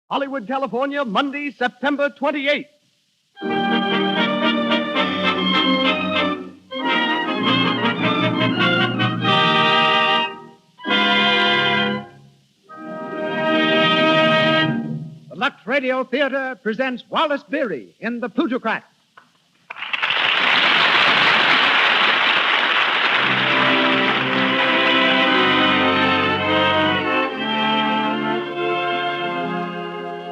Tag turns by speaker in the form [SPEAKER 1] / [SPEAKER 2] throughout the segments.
[SPEAKER 1] Hollywood, California, Monday, September 28th. The Lux Radio Theater presents Wallace Beery in The Plutocrat.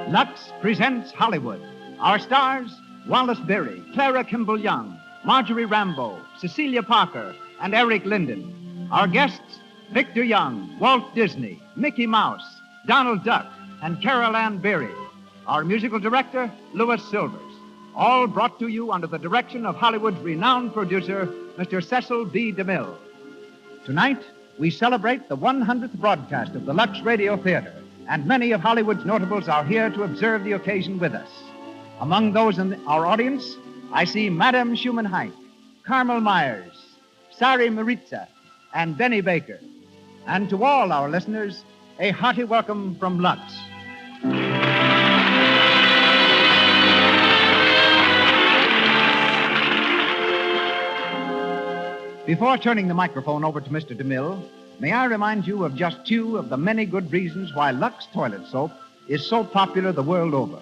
[SPEAKER 1] Lux presents Hollywood. Our stars, Wallace Beery, Clara Kimball Young, Marjorie Rambeau, Cecilia Parker, and Eric Linden. Our guests, Victor Young, Walt Disney, Mickey Mouse, Donald Duck, and Carol Ann Beery. Our musical director, Louis Silvers. All brought to you under the direction of Hollywood's renowned producer, Mr. Cecil B. DeMille. Tonight, we celebrate the 100th broadcast of the Lux Radio Theater, and many of Hollywood's notables are here to observe the occasion with us. Among those in our audience, I see Madame Schumann-Heink, Carmel Myers, Sari Maritza, and Benny Baker. And to all our listeners, a hearty welcome from Lux. Before turning the microphone over to Mr. DeMille, may I remind you of just two of the many good reasons why Lux toilet soap is so popular the world over.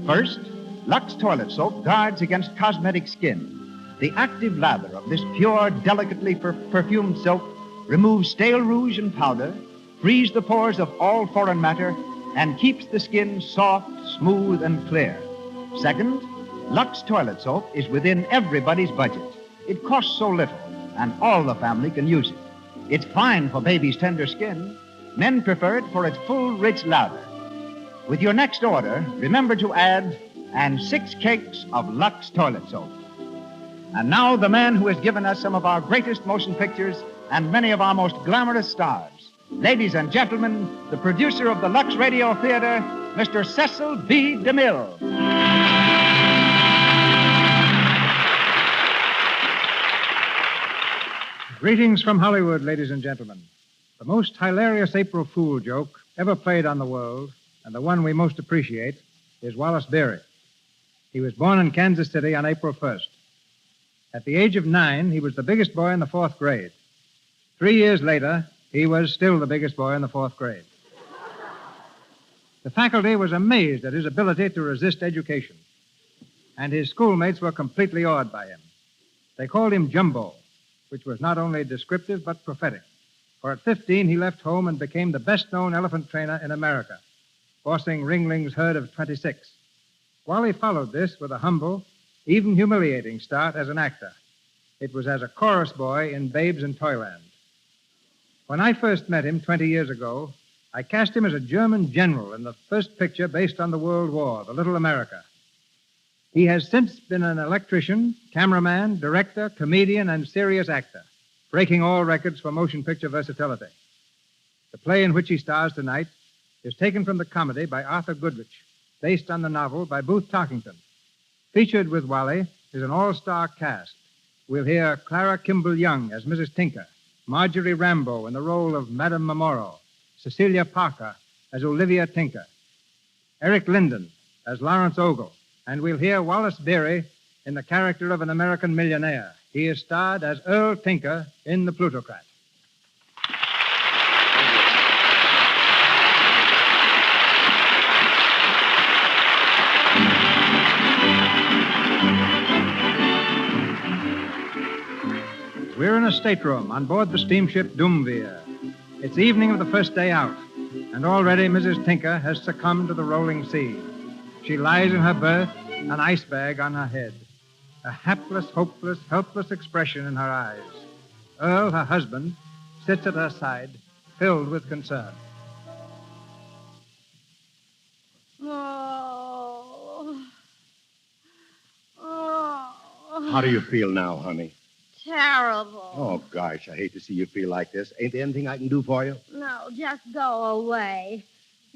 [SPEAKER 1] First, Lux toilet soap guards against cosmetic skin. The active lather of this pure, delicately perfumed soap removes stale rouge and powder, frees the pores of all foreign matter, and keeps the skin soft, smooth, and clear. Second, Lux toilet soap is within everybody's budget. It costs so little, and all the family can use it. It's fine for baby's tender skin. Men prefer it for its full, rich lather. With your next order, remember to add, and 6 cakes of Lux toilet soap. And now the man who has given us some of our greatest motion pictures and many of our most glamorous stars. Ladies and gentlemen, the producer of the Lux Radio Theater, Mr. Cecil B. DeMille.
[SPEAKER 2] Greetings from Hollywood, ladies and gentlemen. The most hilarious April Fool joke ever played on the world, and the one we most appreciate, is Wallace Beery. He was born in Kansas City on April 1st. At the age of 9, he was the biggest boy in the 4th grade. 3 years later, he was still the biggest boy in the 4th grade. The faculty was amazed at his ability to resist education, and his schoolmates were completely awed by him. They called him Jumbo, which was not only descriptive but prophetic. For at 15, he left home and became the best-known elephant trainer in America, bossing Ringling's herd of 26. Wally followed this with a humble, even humiliating start as an actor. It was as a chorus boy in Babes in Toyland. When I first met him 20 years ago, I cast him as a German general in the first picture based on the World War, The Little America. He has since been an electrician, cameraman, director, comedian, and serious actor, breaking all records for motion picture versatility. The play in which he stars tonight is taken from the comedy by Arthur Goodrich, based on the novel by Booth Tarkington. Featured with Wally is an all-star cast. We'll hear Clara Kimball Young as Mrs. Tinker, Marjorie Rambeau in the role of Madame Memoro, Cecilia Parker as Olivia Tinker, Eric Linden as Lawrence Ogle, and we'll hear Wallace Beery in the character of an American millionaire. He is starred as Earl Tinker in The Plutocrat. We're in a stateroom on board the steamship Doomveer. It's evening of the first day out, and already Mrs. Tinker has succumbed to the rolling sea. She lies in her berth, an ice bag on her head, a hapless, hopeless, helpless expression in her eyes. Earl, her husband, sits at her side, filled with concern.
[SPEAKER 3] How do you feel now, honey?
[SPEAKER 4] Terrible.
[SPEAKER 3] Oh, gosh, I hate to see you feel like this. Ain't there anything I can do for you?
[SPEAKER 4] No, just go away.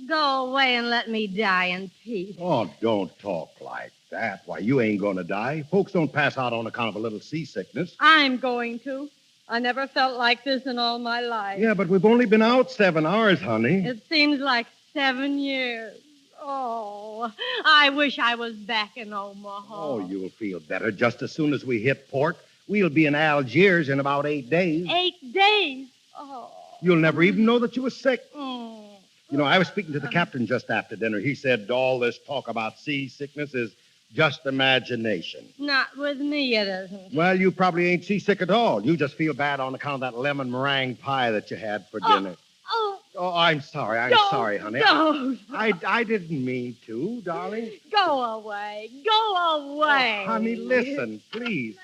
[SPEAKER 4] Go away and let me die in peace.
[SPEAKER 3] Oh, don't talk like that. Why, you ain't going to die. Folks don't pass out on account of a little seasickness.
[SPEAKER 4] I'm going to. I never felt like this in all my life.
[SPEAKER 3] Yeah, but we've only been out 7 hours, honey.
[SPEAKER 4] It seems like 7 years. Oh. Oh, I wish I was back in Omaha.
[SPEAKER 3] Oh, you'll feel better just as soon as we hit port. We'll be in Algiers in about 8 days.
[SPEAKER 4] 8 days? Oh.
[SPEAKER 3] You'll never even know that you were sick.
[SPEAKER 4] Mm.
[SPEAKER 3] You know, I was speaking to the captain just after dinner. He said all this talk about seasickness is just imagination.
[SPEAKER 4] Not with me, it isn't.
[SPEAKER 3] Well, you probably ain't seasick at all. You just feel bad on account of that lemon meringue pie that you had for dinner. Oh, I'm sorry. I'm sorry, honey.
[SPEAKER 4] Don't.
[SPEAKER 3] I didn't mean to, darling.
[SPEAKER 4] Go away. Go away.
[SPEAKER 3] Oh, honey, listen, please.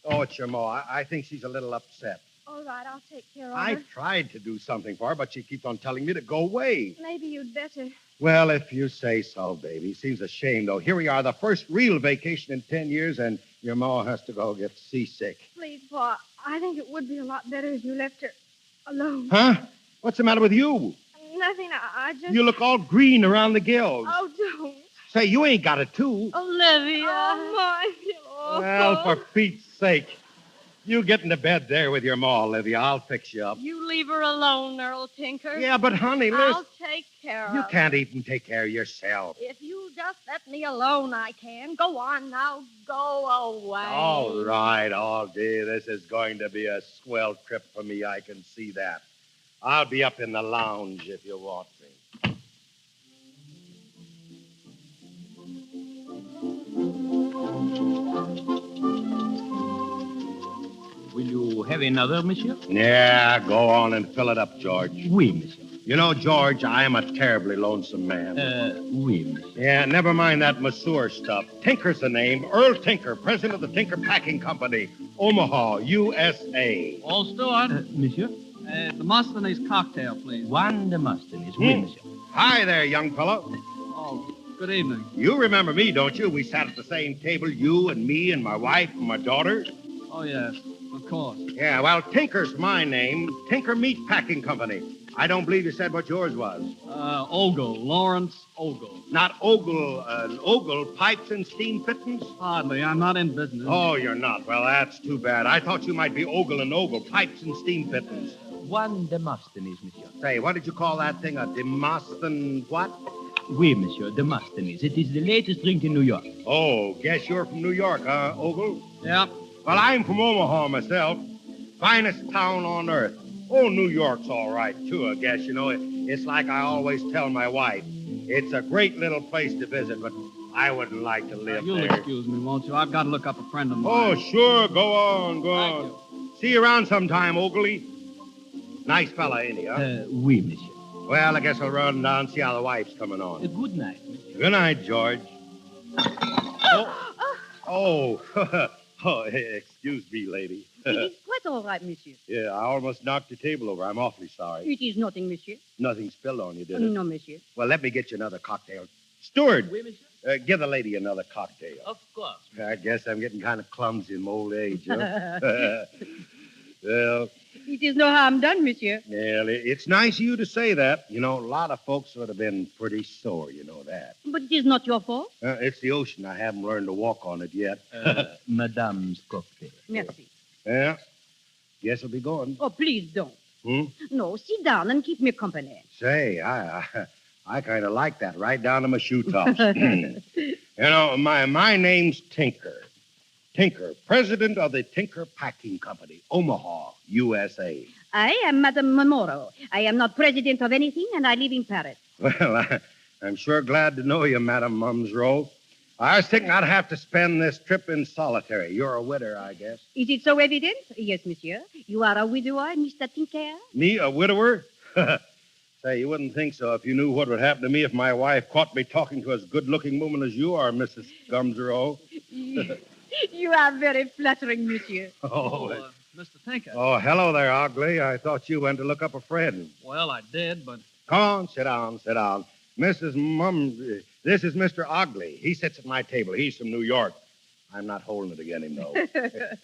[SPEAKER 3] Oh, it's your ma. I think she's a little upset.
[SPEAKER 4] All right, I'll take care of
[SPEAKER 3] I
[SPEAKER 4] her.
[SPEAKER 3] tried to do something for her, but she keeps on telling me to go away.
[SPEAKER 4] Maybe you'd better.
[SPEAKER 3] Well, if you say so, baby. Seems a shame, though. Here we are, the first real vacation in 10 years, and your ma has to go get seasick.
[SPEAKER 4] Please, Pa, I think it would be a lot better if you left her alone.
[SPEAKER 3] Huh? What's the matter with you?
[SPEAKER 4] Nothing, I just...
[SPEAKER 3] You look all green around the gills.
[SPEAKER 4] Oh, don't.
[SPEAKER 3] Say, you ain't got it, too.
[SPEAKER 4] Olivia. Oh, my. Oh.
[SPEAKER 3] Well, for Pete's sake. You get into bed there with your ma, Olivia. I'll fix you up.
[SPEAKER 4] You leave her alone, Earl Tinker.
[SPEAKER 3] Yeah, but, honey, listen.
[SPEAKER 4] I'll take care of
[SPEAKER 3] You
[SPEAKER 4] her.
[SPEAKER 3] can't even take care of yourself.
[SPEAKER 4] If you just let me alone, I can. Go on now. Go away.
[SPEAKER 3] All right, all day. This is going to be a swell trip for me. I can see that. I'll be up in the lounge if you want me.
[SPEAKER 5] Will you have another, monsieur?
[SPEAKER 3] Yeah, go on and fill it up, George.
[SPEAKER 5] Oui, monsieur.
[SPEAKER 3] You know, George, I am a terribly lonesome man.
[SPEAKER 5] Oui, monsieur.
[SPEAKER 3] Yeah, never mind that masseur stuff. Tinker's the name. Earl Tinker, president of the Tinker Packing Company, Omaha, USA.
[SPEAKER 6] All steward.
[SPEAKER 5] Monsieur?
[SPEAKER 6] Demosthenes cocktail, please.
[SPEAKER 5] One Demosthenes. Oui, monsieur.
[SPEAKER 3] Hi there, young fellow.
[SPEAKER 6] Oh, good evening.
[SPEAKER 3] You remember me, don't you? We sat at the same table, you and me and my wife and my daughter.
[SPEAKER 6] Oh, yes, of course.
[SPEAKER 3] Yeah, well, Tinker's my name. Tinker Meat Packing Company. I don't believe you said what yours was.
[SPEAKER 6] Ogle, Lawrence Ogle.
[SPEAKER 3] Not Ogle, Ogle Pipes and Steam Fittings?
[SPEAKER 6] Hardly, I'm not in business.
[SPEAKER 3] Oh, you're not. Well, that's too bad. I thought you might be Ogle and Ogle, Pipes and Steam Fittings.
[SPEAKER 5] One Demosthenes, monsieur.
[SPEAKER 3] Say, what did you call that thing? A Demosthenes what?
[SPEAKER 5] Oui, monsieur, Demosthenes. It is the latest drink in New York.
[SPEAKER 3] Oh, guess you're from New York, huh, Ogle?
[SPEAKER 6] Yeah.
[SPEAKER 3] Well, I'm from Omaha myself. Finest town on earth. Oh, New York's all right, too, I guess. You know, it's like I always tell my wife. It's a great little place to visit, but I wouldn't like to live
[SPEAKER 6] You'll
[SPEAKER 3] there.
[SPEAKER 6] excuse me, won't you? I've got to look up a friend of mine.
[SPEAKER 3] Oh, sure. Go on, go
[SPEAKER 6] Thank
[SPEAKER 3] on.
[SPEAKER 6] you.
[SPEAKER 3] See you around sometime, Oakley. Nice fella, ain't he, huh?
[SPEAKER 5] Oui, monsieur.
[SPEAKER 3] Well, I guess I'll run down and see how the wife's coming on.
[SPEAKER 5] Good night, monsieur.
[SPEAKER 3] Good night, George. Oh, oh, excuse me, lady.
[SPEAKER 7] It is quite all right, monsieur.
[SPEAKER 3] Yeah, I almost knocked your table over. I'm awfully sorry.
[SPEAKER 7] It is nothing, monsieur.
[SPEAKER 3] Nothing spilled on you, did it?
[SPEAKER 7] No, monsieur.
[SPEAKER 3] Well, let me get you another cocktail. Steward,
[SPEAKER 5] Oui, monsieur.
[SPEAKER 3] give the lady another cocktail.
[SPEAKER 5] Of course.
[SPEAKER 3] I guess I'm getting kind of clumsy in my old age, huh? Well,
[SPEAKER 7] It is no harm done, monsieur.
[SPEAKER 3] yeah, it's nice of you to say that. You know, a lot of folks would have been pretty sore, you know that.
[SPEAKER 7] But it is not your fault.
[SPEAKER 3] It's the ocean. I haven't learned to walk on it yet.
[SPEAKER 5] Madame's cocktail.
[SPEAKER 7] Merci.
[SPEAKER 3] Yeah, guess I'll be going.
[SPEAKER 7] Oh, please don't.
[SPEAKER 3] Hmm?
[SPEAKER 7] No, sit down and keep me company.
[SPEAKER 3] Say, I kind of like that, right down to my shoe tops. You know, my name's Tinker. Tinker, president of the Tinker Packing Company, Omaha, USA.
[SPEAKER 7] I am Madame Memoro. I am not president of anything, and I live in Paris.
[SPEAKER 3] Well, I'm sure glad to know you, Madame Mumsrow. I was thinking I'd have to spend this trip in solitary. You're a widower, I guess.
[SPEAKER 7] Is it so evident? Yes, monsieur. You are a widower, Mr. Tinker?
[SPEAKER 3] Me, a widower? Say, you wouldn't think so if you knew what would happen to me if my wife caught me talking to as good-looking woman as you are, Mrs. Gumsrow.
[SPEAKER 7] You are very flattering, monsieur.
[SPEAKER 6] Mr. Tinker.
[SPEAKER 3] Oh, hello there, Ugly. I thought you went to look up a friend.
[SPEAKER 6] Well, I did, but...
[SPEAKER 3] Come on, sit down, sit down. Mrs. This is Mr. Ugly. He sits at my table. He's from New York. I'm not holding it against him, though.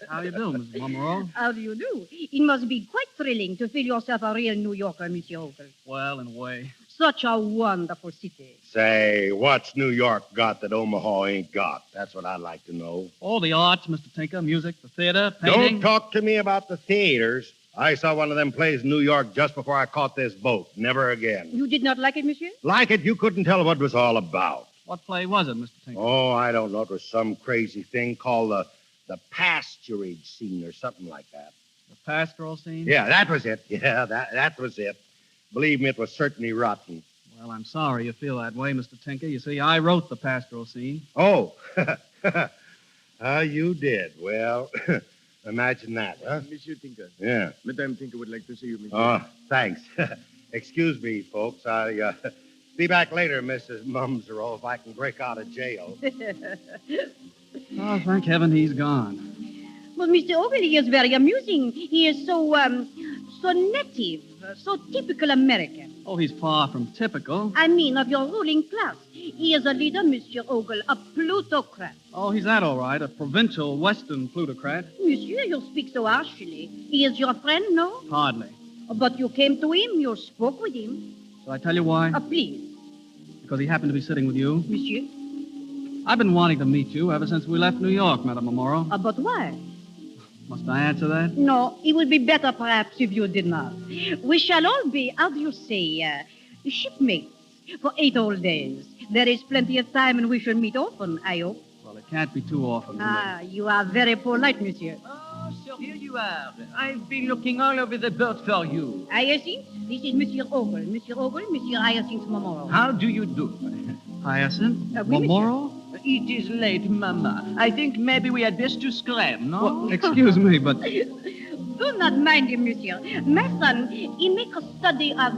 [SPEAKER 6] How you doing, Mrs. Momoro?
[SPEAKER 7] How do you do? It must be quite thrilling to feel yourself a real New Yorker, Monsieur Ogle.
[SPEAKER 6] Well, in a way.
[SPEAKER 7] Such a wonderful city.
[SPEAKER 3] Say, what's New York got that Omaha ain't got? That's what I'd like to know.
[SPEAKER 6] All the arts, Mr. Tinker, music, the theater, painting.
[SPEAKER 3] Don't talk to me about the theaters. I saw one of them plays in New York just before I caught this boat. Never again.
[SPEAKER 7] You did not like it, monsieur?
[SPEAKER 3] Like it, you couldn't tell what it was all about.
[SPEAKER 6] What play was it, Mr. Tinker?
[SPEAKER 3] Oh, I don't know. It was some crazy thing called the pasturage scene or something like that.
[SPEAKER 6] The pastoral scene?
[SPEAKER 3] Yeah, that was it. Yeah, that was it. Believe me, it was certainly rotten.
[SPEAKER 6] Well, I'm sorry you feel that way, Mr. Tinker. You see, I wrote the pastoral scene.
[SPEAKER 3] Oh, you did. Well, imagine that, huh?
[SPEAKER 8] Monsieur Tinker.
[SPEAKER 3] Yeah.
[SPEAKER 8] Madame Tinker would like to see you, monsieur.
[SPEAKER 3] Oh, thanks. Excuse me, folks. I'll be back later, Mrs. Mumsero, if I can break out of jail.
[SPEAKER 6] Oh, thank heaven he's gone.
[SPEAKER 7] But Mr. Ogilvy is very amusing. He is so native, so typical American.
[SPEAKER 6] Oh, he's far from typical.
[SPEAKER 7] I mean, of your ruling class. He is a leader, Monsieur Ogle, a plutocrat.
[SPEAKER 6] Oh, he's that all right, a provincial Western plutocrat.
[SPEAKER 7] Monsieur, you speak so harshly. He is your friend, no?
[SPEAKER 6] Hardly.
[SPEAKER 7] But you came to him, you spoke with him.
[SPEAKER 6] Shall I tell you why?
[SPEAKER 7] Please,
[SPEAKER 6] Because he happened to be sitting with you.
[SPEAKER 7] monsieur.
[SPEAKER 6] I've been wanting to meet you ever since we left New York, Madame Amoro.
[SPEAKER 7] But why?
[SPEAKER 6] Must I answer that?
[SPEAKER 7] No, it would be better perhaps if you did not. We shall all be, how do you say, shipmates for 8 whole days. There is plenty of time and we shall meet often, I hope.
[SPEAKER 6] Well, it can't be too often.
[SPEAKER 7] You are very polite, monsieur.
[SPEAKER 5] Oh, so here you are. I've been looking all over the boat for you.
[SPEAKER 7] Hyacinth, this is Monsieur Ogle. Monsieur Ogle, Monsieur Hyacinth Momoro.
[SPEAKER 5] How do you do?
[SPEAKER 6] Hyacinth?
[SPEAKER 7] Oui,
[SPEAKER 6] Momoro?
[SPEAKER 5] It is late, Mama. I think maybe we had best to scram, no?
[SPEAKER 6] Well, excuse me, but...
[SPEAKER 7] Do not mind him, monsieur. My son, he makes a study of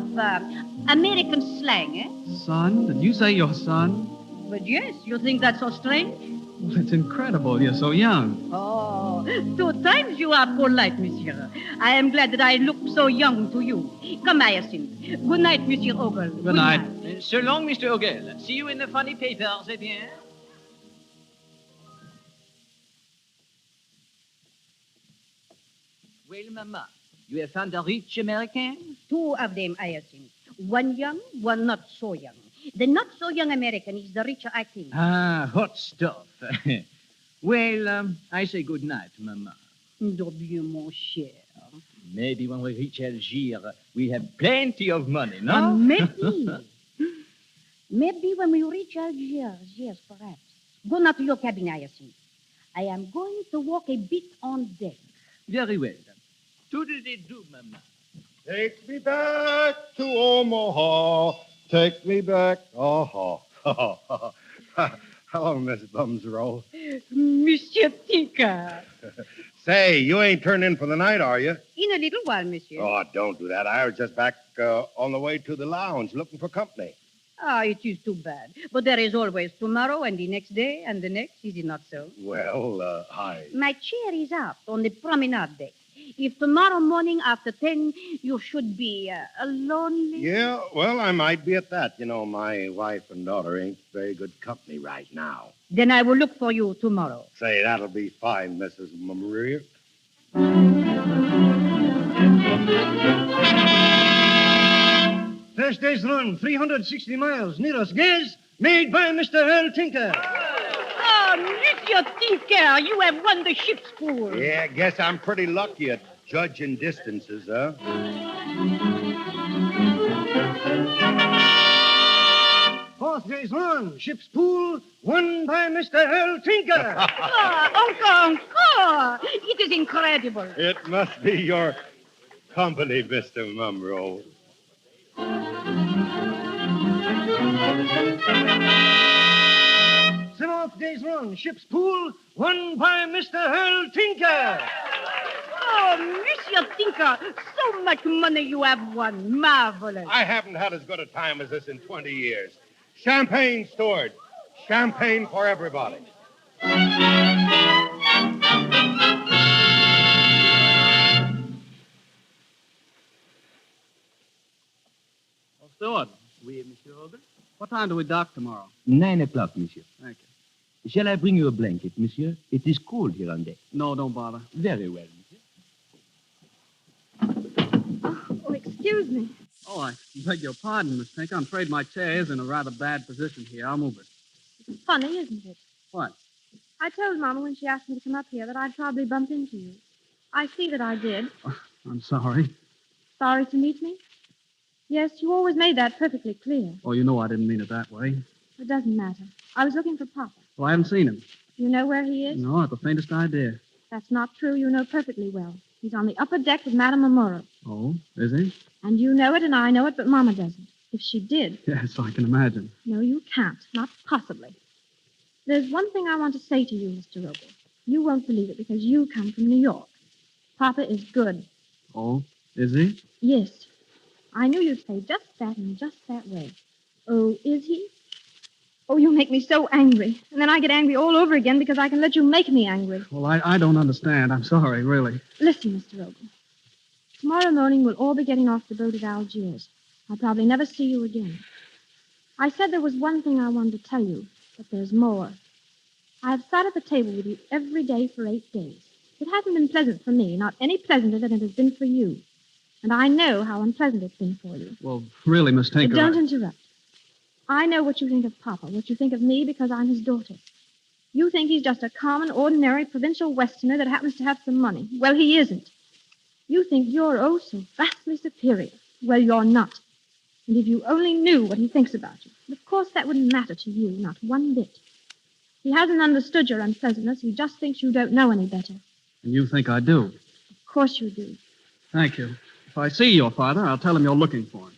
[SPEAKER 7] American slang, eh?
[SPEAKER 6] Son? Did you say your son?
[SPEAKER 7] But yes, you think that's so strange?
[SPEAKER 6] Well, it's incredible. You're so young.
[SPEAKER 7] Oh, 2 times you are polite, monsieur. I am glad that I look so young to you. Come, Hyacinth. Good night, Monsieur Ogle.
[SPEAKER 6] Good night.
[SPEAKER 5] So long, Mr. Ogle. See you in the funny papers, eh bien? Well, Mama, you have found a rich American?
[SPEAKER 7] 2 of them, Hyacinth. One young, one not so young. The not so young American is the richer, I think.
[SPEAKER 5] Ah, hot stuff. Well, I say good night, Mama.
[SPEAKER 7] De bien, mon cher.
[SPEAKER 5] Maybe when we reach Algiers, we have plenty of money, no?
[SPEAKER 7] Maybe. Maybe when we reach Algiers, yes, perhaps. Go now to your cabin, Hyacinth. I am going to walk a bit on deck.
[SPEAKER 5] Very well. Toodle-dee-doo, Mama.
[SPEAKER 3] Take me back to Omaha. Take me back. Oh, hello, Miss Bumsroll.
[SPEAKER 7] Monsieur Tinker.
[SPEAKER 3] Say, you ain't turned in for the night, are you?
[SPEAKER 7] In a little while, monsieur.
[SPEAKER 3] Oh, don't do that. I was just back on the way to the lounge looking for company.
[SPEAKER 7] Ah, it is too bad. But there is always tomorrow and the next day and the next, is it not so?
[SPEAKER 3] Well,
[SPEAKER 7] My chair is out on the promenade deck. If tomorrow morning after 10 you should be lonely.
[SPEAKER 3] Yeah, well, I might be at that. You know, my wife and daughter ain't very good company right now.
[SPEAKER 7] Then I will look for you tomorrow.
[SPEAKER 3] Say, that'll be fine, Mrs. Maria.
[SPEAKER 9] First day's run, 360 miles. Nearest guess, made by Mr. Earl Tinker.
[SPEAKER 7] Oh, Monsieur Tinker, you have won the ship's pool.
[SPEAKER 3] Yeah, guess I'm pretty lucky at judging distances, huh?
[SPEAKER 9] Fourth day's run, ship's pool, won by Mr. Earl Tinker.
[SPEAKER 7] Encore. It is incredible.
[SPEAKER 3] It must be your company, Mr. Mumro.
[SPEAKER 9] Seventh day's run, ship's pool, won by Mr. Earl Tinker.
[SPEAKER 7] Oh, Monsieur Tinker, so much money you have won. Marvelous.
[SPEAKER 3] I haven't had as good a time as this in 20 years. Champagne, steward. Champagne for everybody.
[SPEAKER 6] Oh, Steward.
[SPEAKER 5] Oui, Monsieur Ogle?
[SPEAKER 6] What time do we dock tomorrow?
[SPEAKER 5] 9 o'clock, Monsieur.
[SPEAKER 6] Thank you.
[SPEAKER 5] Shall I bring you a blanket, Monsieur? It is cold here on deck.
[SPEAKER 6] No, don't bother.
[SPEAKER 5] Very well, Monsieur.
[SPEAKER 4] Oh, excuse me.
[SPEAKER 6] Oh, I beg your pardon, Miss Tinker. I'm afraid my chair is in a rather bad position here. I'll move it.
[SPEAKER 4] It's funny, isn't it?
[SPEAKER 6] What?
[SPEAKER 4] I told Mama when she asked me to come up here that I'd probably bump into you. I see that I did.
[SPEAKER 6] I'm sorry.
[SPEAKER 10] Sorry to meet me? Yes, you always made that perfectly clear.
[SPEAKER 6] Oh, you know I didn't mean it that way.
[SPEAKER 10] It doesn't matter. I was looking for Papa.
[SPEAKER 6] Well, I haven't seen him.
[SPEAKER 10] You know where he is?
[SPEAKER 6] No, not the faintest idea.
[SPEAKER 10] That's not true. You know perfectly well. He's on the upper deck with Madame Amora.
[SPEAKER 6] Oh, is he?
[SPEAKER 10] And you know it and I know it, but Mama doesn't. If she did.
[SPEAKER 6] Yes, I can imagine.
[SPEAKER 10] No, you can't. Not possibly. There's one thing I want to say to you, Mr. Roble. You won't believe it because you come from New York. Papa is good.
[SPEAKER 6] Oh, is he?
[SPEAKER 10] Yes. I knew you'd say just that and just that way. Oh, is he? Oh, you make me so angry. And then I get angry all over again because I can let you make me angry.
[SPEAKER 6] Well, I don't understand. I'm sorry, really.
[SPEAKER 10] Listen, Mr. Roble. Tomorrow morning we'll all be getting off the boat at Algiers. I'll probably never see you again. I said there was one thing I wanted to tell you, but there's more. I've sat at the table with you every day for 8 days. It hasn't been pleasant for me, not any pleasanter than it has been for you. And I know how unpleasant it's been for you.
[SPEAKER 6] Well, really, Miss Tinker.
[SPEAKER 10] Don't interrupt. I know what you think of Papa, what you think of me because I'm his daughter. You think he's just a common, ordinary provincial Westerner that happens to have some money. Well, he isn't. You think you're oh so vastly superior. Well, you're not. And if you only knew what he thinks about you, of course that wouldn't matter to you, not one bit. He hasn't understood your unpleasantness. He just thinks you don't know any better.
[SPEAKER 6] And you think I do?
[SPEAKER 10] Of course you do.
[SPEAKER 6] Thank you. If I see your father, I'll tell him you're looking for him.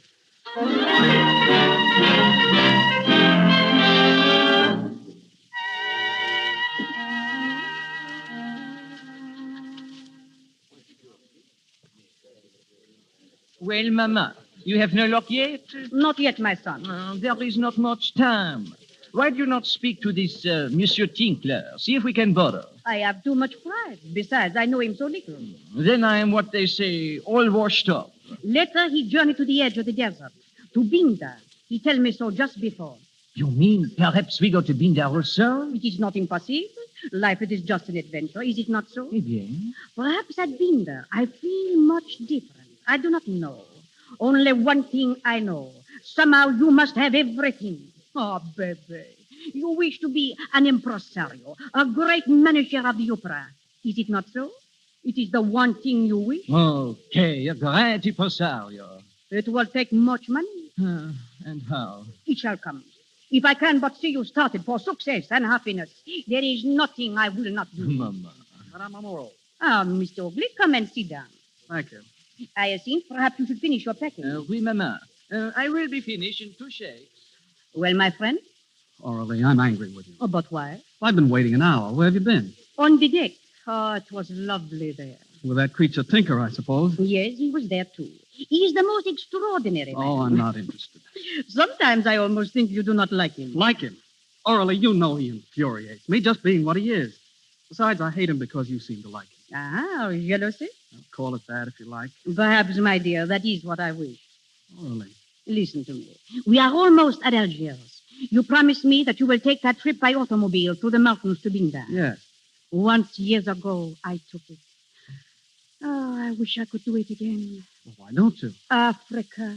[SPEAKER 5] Well, Mama, you have no luck yet?
[SPEAKER 7] Not yet, my son.
[SPEAKER 5] There is not much time. Why do you not speak to this Monsieur Tinkler? See if we can borrow.
[SPEAKER 7] I have too much pride. Besides, I know him so little.
[SPEAKER 5] Then I am what they say, all washed up.
[SPEAKER 7] Later, he journeyed to the edge of the desert, to Binda. He told me so just before.
[SPEAKER 5] You mean perhaps we go to Binda also?
[SPEAKER 7] It is not impossible. Life, it is just an adventure, is it not so?
[SPEAKER 5] Eh bien.
[SPEAKER 7] Perhaps at Binda, I feel much different. I do not know. Only one thing I know. Somehow you must have everything. Oh, baby. You wish to be an impresario, a great manager of the opera. Is it not so? It is the one thing you wish.
[SPEAKER 5] Okay, a great impresario.
[SPEAKER 7] It will take much money.
[SPEAKER 5] And how?
[SPEAKER 7] It shall come. If I can but see you started for success and happiness, there is nothing I will not do.
[SPEAKER 5] Mama.
[SPEAKER 6] Madame Amoro.
[SPEAKER 7] Ah, Mr. Oakley, come and sit down.
[SPEAKER 6] Thank you.
[SPEAKER 7] I think perhaps you should finish your packing.
[SPEAKER 5] Oui, Mama. I will be finished in 2 shakes.
[SPEAKER 7] Well, my friend?
[SPEAKER 6] Orally, I'm angry with you.
[SPEAKER 7] Oh, but why?
[SPEAKER 6] I've been waiting an hour. Where have you been?
[SPEAKER 7] On the deck. Oh, it was lovely there.
[SPEAKER 6] With that creature Tinker, I suppose.
[SPEAKER 7] Yes, he was there, too. He is the most extraordinary man.
[SPEAKER 6] Oh, I'm not interested.
[SPEAKER 7] Sometimes I almost think you do not like him.
[SPEAKER 6] Like him? Orally, you know he infuriates me, just being what he is. Besides, I hate him because you seem to like him.
[SPEAKER 7] Ah, jealousy?
[SPEAKER 6] Well, call it that if you like.
[SPEAKER 7] Perhaps, my dear, that is what I wish.
[SPEAKER 6] Orally.
[SPEAKER 7] Listen to me. We are almost at Algiers. You promised me that you will take that trip by automobile through the mountains to Binda.
[SPEAKER 6] Yes.
[SPEAKER 7] Once, years ago, I took it. Oh, I wish I could do it again.
[SPEAKER 6] Well, why don't you?
[SPEAKER 7] Africa.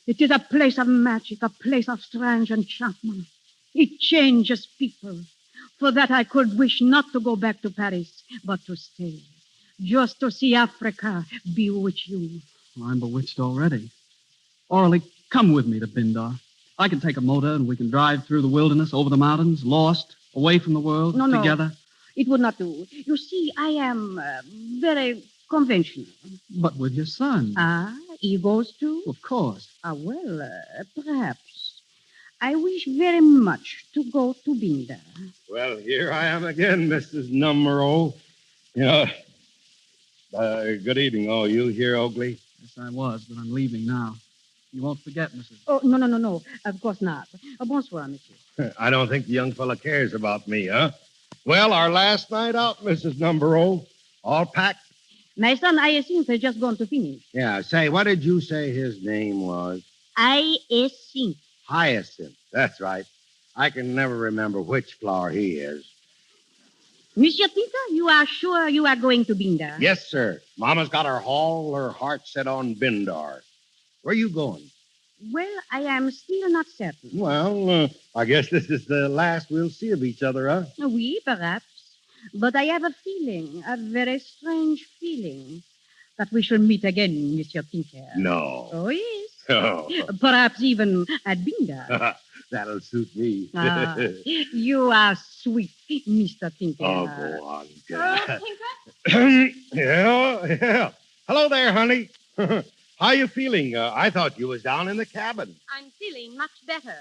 [SPEAKER 7] It is a place of magic, a place of strange enchantment. It changes people. For that, I could wish not to go back to Paris, but to stay. Just to see Africa bewitch you.
[SPEAKER 6] Well, I'm bewitched already. Orally, come with me to Bindar. I can take a motor and we can drive through the wilderness, over the mountains, lost, away from the world,
[SPEAKER 7] No.
[SPEAKER 6] together.
[SPEAKER 7] It would not do. You see, I am very conventional.
[SPEAKER 6] But with your son.
[SPEAKER 7] Ah, he goes too?
[SPEAKER 6] Of course.
[SPEAKER 7] Well, perhaps. I wish very much to go to Binda.
[SPEAKER 3] Well, here I am again, Mrs. Numero. You know, good evening, all you here, Oakley.
[SPEAKER 6] Yes, I was, but I'm leaving now. You won't forget, Mrs.
[SPEAKER 7] Oh, no. Of course not. Bonsoir, monsieur.
[SPEAKER 3] I don't think the young fella cares about me, huh? Well, our last night out, Mrs. Numero. All packed?
[SPEAKER 7] My son Hyacinth has just gone to finish.
[SPEAKER 3] Yeah, say, what did you say his name was?
[SPEAKER 7] Hyacinth.
[SPEAKER 3] Hyacinth. That's right. I can never remember which flower he is.
[SPEAKER 7] Monsieur Tinker, you are sure you are going to Binda?
[SPEAKER 3] Yes, sir. Mama's got her heart set on Bindar. Where you going?
[SPEAKER 7] Well, I am still not certain.
[SPEAKER 3] Well, I guess this is the last we'll see of each other, huh?
[SPEAKER 7] Oui, perhaps. But I have a feeling, a very strange feeling. that we shall meet again, Monsieur Tinker.
[SPEAKER 3] No.
[SPEAKER 7] Oh, yes.
[SPEAKER 3] Oh.
[SPEAKER 7] Perhaps even at Binda.
[SPEAKER 3] That'll suit me.
[SPEAKER 7] You are sweet, Mr. Tinker.
[SPEAKER 3] Oh, go on,
[SPEAKER 10] Earl
[SPEAKER 3] God.
[SPEAKER 10] Tinker?
[SPEAKER 3] Yeah. Hello there, honey. How you feeling? I thought you was down in the cabin.
[SPEAKER 4] I'm feeling much better.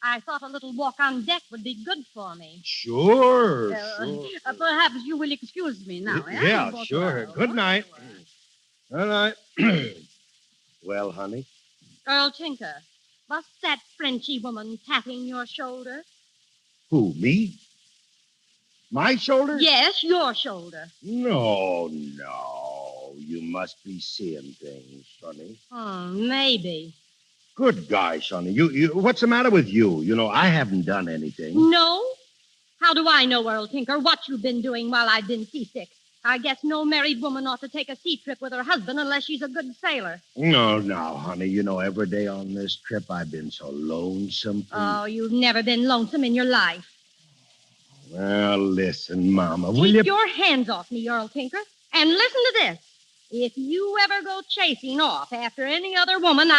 [SPEAKER 4] I thought a little walk on deck would be good for me.
[SPEAKER 3] Sure.
[SPEAKER 7] Perhaps you will excuse me now.
[SPEAKER 3] Yeah, sure. Good night. Good night. Well, honey.
[SPEAKER 4] Earl Tinker, was that Frenchy woman patting your shoulder?
[SPEAKER 3] Who, me? My shoulder?
[SPEAKER 4] Yes, your shoulder.
[SPEAKER 3] No. You must be seeing things, honey.
[SPEAKER 4] Oh, maybe.
[SPEAKER 3] Good gosh, honey. You, what's the matter with you? You know, I haven't done anything.
[SPEAKER 4] No? How do I know, Earl Tinker, what you've been doing while I've been seasick? I guess no married woman ought to take a sea trip with her husband unless she's a good sailor.
[SPEAKER 3] No, honey. You know, every day on this trip, I've been so lonesome.
[SPEAKER 4] Oh, you've never been lonesome in your life.
[SPEAKER 3] Well, listen, Mama, will
[SPEAKER 4] Keep
[SPEAKER 3] you...
[SPEAKER 4] your hands off me, Earl Tinker. And listen to this. If you ever go chasing off after any other woman,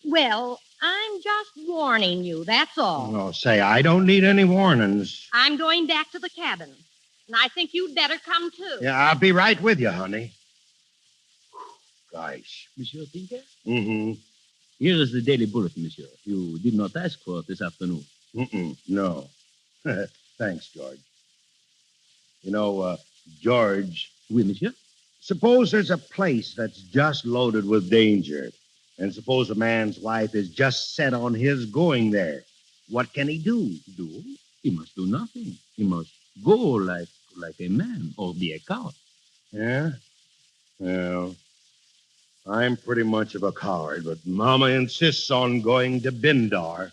[SPEAKER 4] Well, I'm just warning you, that's all.
[SPEAKER 3] Oh, say, I don't need any warnings.
[SPEAKER 4] I'm going back to the cabin. And I think you'd better come, too.
[SPEAKER 3] Yeah, I'll be right with you, honey. Gosh.
[SPEAKER 11] Monsieur Tinker?
[SPEAKER 3] Mm-hmm.
[SPEAKER 11] Here is the daily bulletin, monsieur. You did not ask for it this afternoon.
[SPEAKER 3] No. Thanks, George. You know, George...
[SPEAKER 11] Oui, monsieur?
[SPEAKER 3] Suppose there's a place that's just loaded with danger, and suppose a man's wife is just set on his going there. What can he do?
[SPEAKER 11] Do? He must do nothing. He must go like a man or be a coward.
[SPEAKER 3] Yeah? Well, I'm pretty much of a coward, but Mama insists on going to Bindar.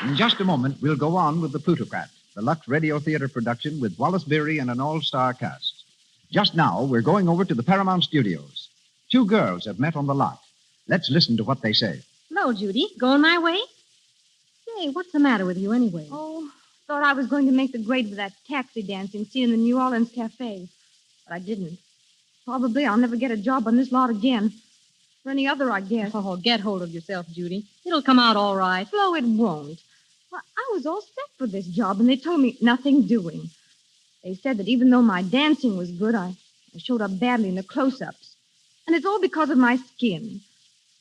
[SPEAKER 1] In just a moment, we'll go on with the Plutocrat, the Lux Radio Theater production with Wallace Beery and an all-star cast. Just now, we're going over to the Paramount Studios. Two girls have met on the lot. Let's listen to what they say.
[SPEAKER 10] Hello, Judy. Going my way?
[SPEAKER 7] Say, what's the matter with you anyway?
[SPEAKER 10] Oh, thought I was going to make the grade with that taxi dancing scene in the New Orleans Cafe. But I didn't. Probably I'll never get a job on this lot again. Or any other, I guess.
[SPEAKER 7] Oh, get hold of yourself, Judy. It'll come out all right.
[SPEAKER 10] Flo, it won't. Well, I was all set for this job, and they told me nothing doing. They said that even though my dancing was good, I showed up badly in the close-ups. And it's all because of my skin.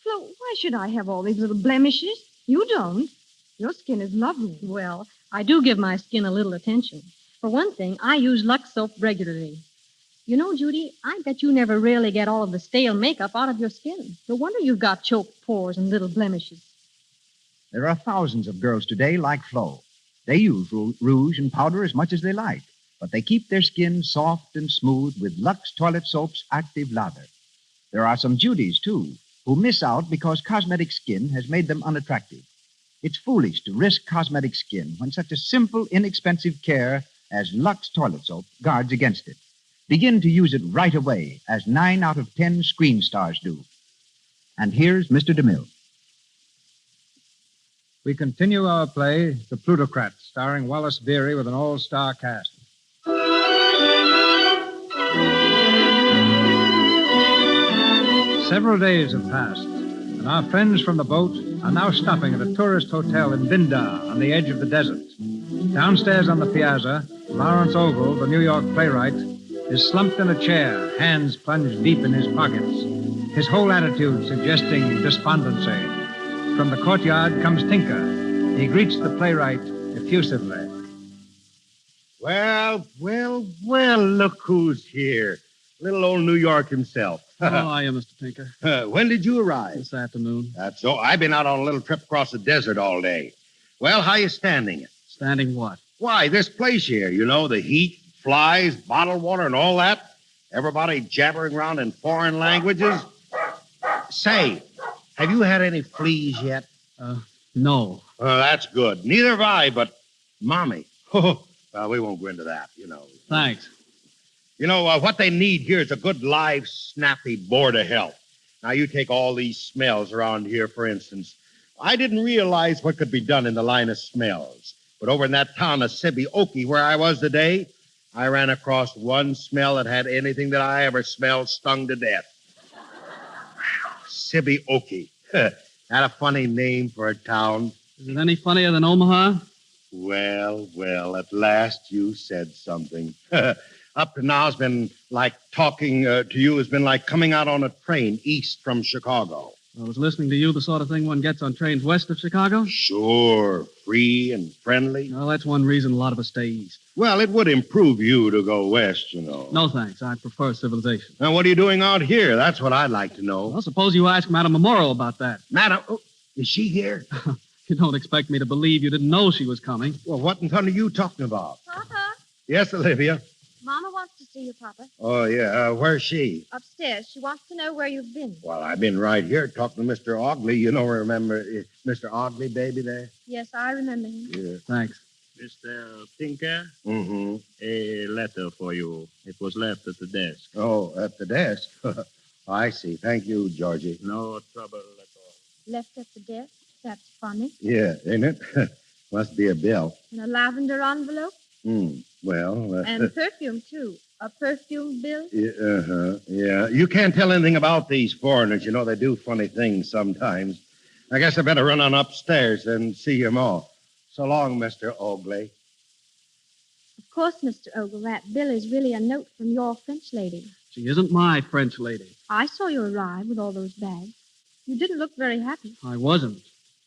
[SPEAKER 10] Flo, why should I have all these little blemishes? You don't. Your skin is lovely.
[SPEAKER 7] Well, I do give my skin a little attention. For one thing, I use Lux soap regularly. You know, Judy, I bet you never really get all of the stale makeup out of your skin. No wonder you've got choked pores and little blemishes.
[SPEAKER 1] There are thousands of girls today like Flo. They use rouge and powder as much as they like, but they keep their skin soft and smooth with Lux Toilet Soap's active lather. There are some Judys, too, who miss out because cosmetic skin has made them unattractive. It's foolish to risk cosmetic skin when such a simple, inexpensive care as Lux Toilet Soap guards against it. Begin to use it right away, as 9 out of 10 screen stars do. And here's Mr. DeMille.
[SPEAKER 2] We continue our play, The Plutocrat, starring Wallace Beery with an all-star cast. Several days have passed, and our friends from the boat are now stopping at a tourist hotel in Bindar on the edge of the desert. Downstairs on the piazza, Lawrence Ogle, the New York playwright, is slumped in a chair, hands plunged deep in his pockets, his whole attitude suggesting despondency. From the courtyard comes Tinker. He greets the playwright effusively.
[SPEAKER 3] Well, look who's here. Little old New York himself.
[SPEAKER 6] How are you, Mr. Tinker?
[SPEAKER 3] When did you arrive?
[SPEAKER 6] This afternoon.
[SPEAKER 3] That's so. I've been out on a little trip across the desert all day. Well, how you standing it?
[SPEAKER 6] Standing what?
[SPEAKER 3] Why, this place here, you know, the heat, flies, bottled water, and all that. Everybody jabbering around in foreign languages. Say, have you had any fleas yet?
[SPEAKER 6] No.
[SPEAKER 3] That's good. Neither have I, but Mommy. Well, we won't go into that, you know.
[SPEAKER 6] Thanks.
[SPEAKER 3] You know, what they need here is a good, live, snappy board of health. Now, you take all these smells around here, for instance. I didn't realize what could be done in the line of smells. But over in that town of Sibioki, where I was today, I ran across one smell that had anything that I ever smelled stung to death. Sibioki. That a funny name for a town.
[SPEAKER 6] Is it any funnier than Omaha?
[SPEAKER 3] Well, at last you said something. Up to now, it's been like talking to you has been like coming out on a train east from Chicago.
[SPEAKER 6] I was listening to you, the sort of thing one gets on trains west of Chicago?
[SPEAKER 3] Sure, free and friendly.
[SPEAKER 6] Well, that's one reason a lot of us stay east.
[SPEAKER 3] Well, it would improve you to go west, you know.
[SPEAKER 6] No, thanks. I prefer civilization.
[SPEAKER 3] Now, what are you doing out here? That's what I'd like to know.
[SPEAKER 6] Well, suppose you ask Madame Memorial about that.
[SPEAKER 3] Madam, is she here?
[SPEAKER 6] You don't expect me to believe you didn't know she was coming.
[SPEAKER 3] Well, what in thunder are you talking about?
[SPEAKER 10] Papa,
[SPEAKER 3] Yes, Olivia.
[SPEAKER 10] Mama wants to see you, Papa.
[SPEAKER 3] Oh, yeah. Where's she?
[SPEAKER 10] Upstairs. She wants to know where you've been.
[SPEAKER 3] Well, I've been right here talking to Mr. Ogley. You know, remember Mr. Ogley, baby, there?
[SPEAKER 10] Yes, I remember him.
[SPEAKER 3] Yeah.
[SPEAKER 6] Thanks.
[SPEAKER 11] Mr. Tinker,
[SPEAKER 3] Mm-hmm.
[SPEAKER 11] a letter for you. It was left at the desk.
[SPEAKER 3] Oh, at the desk. I see. Thank you, Georgie.
[SPEAKER 11] No trouble at all.
[SPEAKER 10] Left at the desk. That's funny.
[SPEAKER 3] Yeah, ain't it? Must be a bill.
[SPEAKER 10] In a lavender envelope.
[SPEAKER 3] Well,
[SPEAKER 10] And perfume, too. A perfume bill.
[SPEAKER 3] Yeah. You can't tell anything about these foreigners. You know, they do funny things sometimes. I guess I better run on upstairs and see them all. So long, Mr. Ogley.
[SPEAKER 10] Of course, Mr. Ogle, that bill is really a note from your French lady.
[SPEAKER 6] She isn't my French lady.
[SPEAKER 10] I saw you arrive with all those bags. You didn't look very happy.
[SPEAKER 6] I wasn't.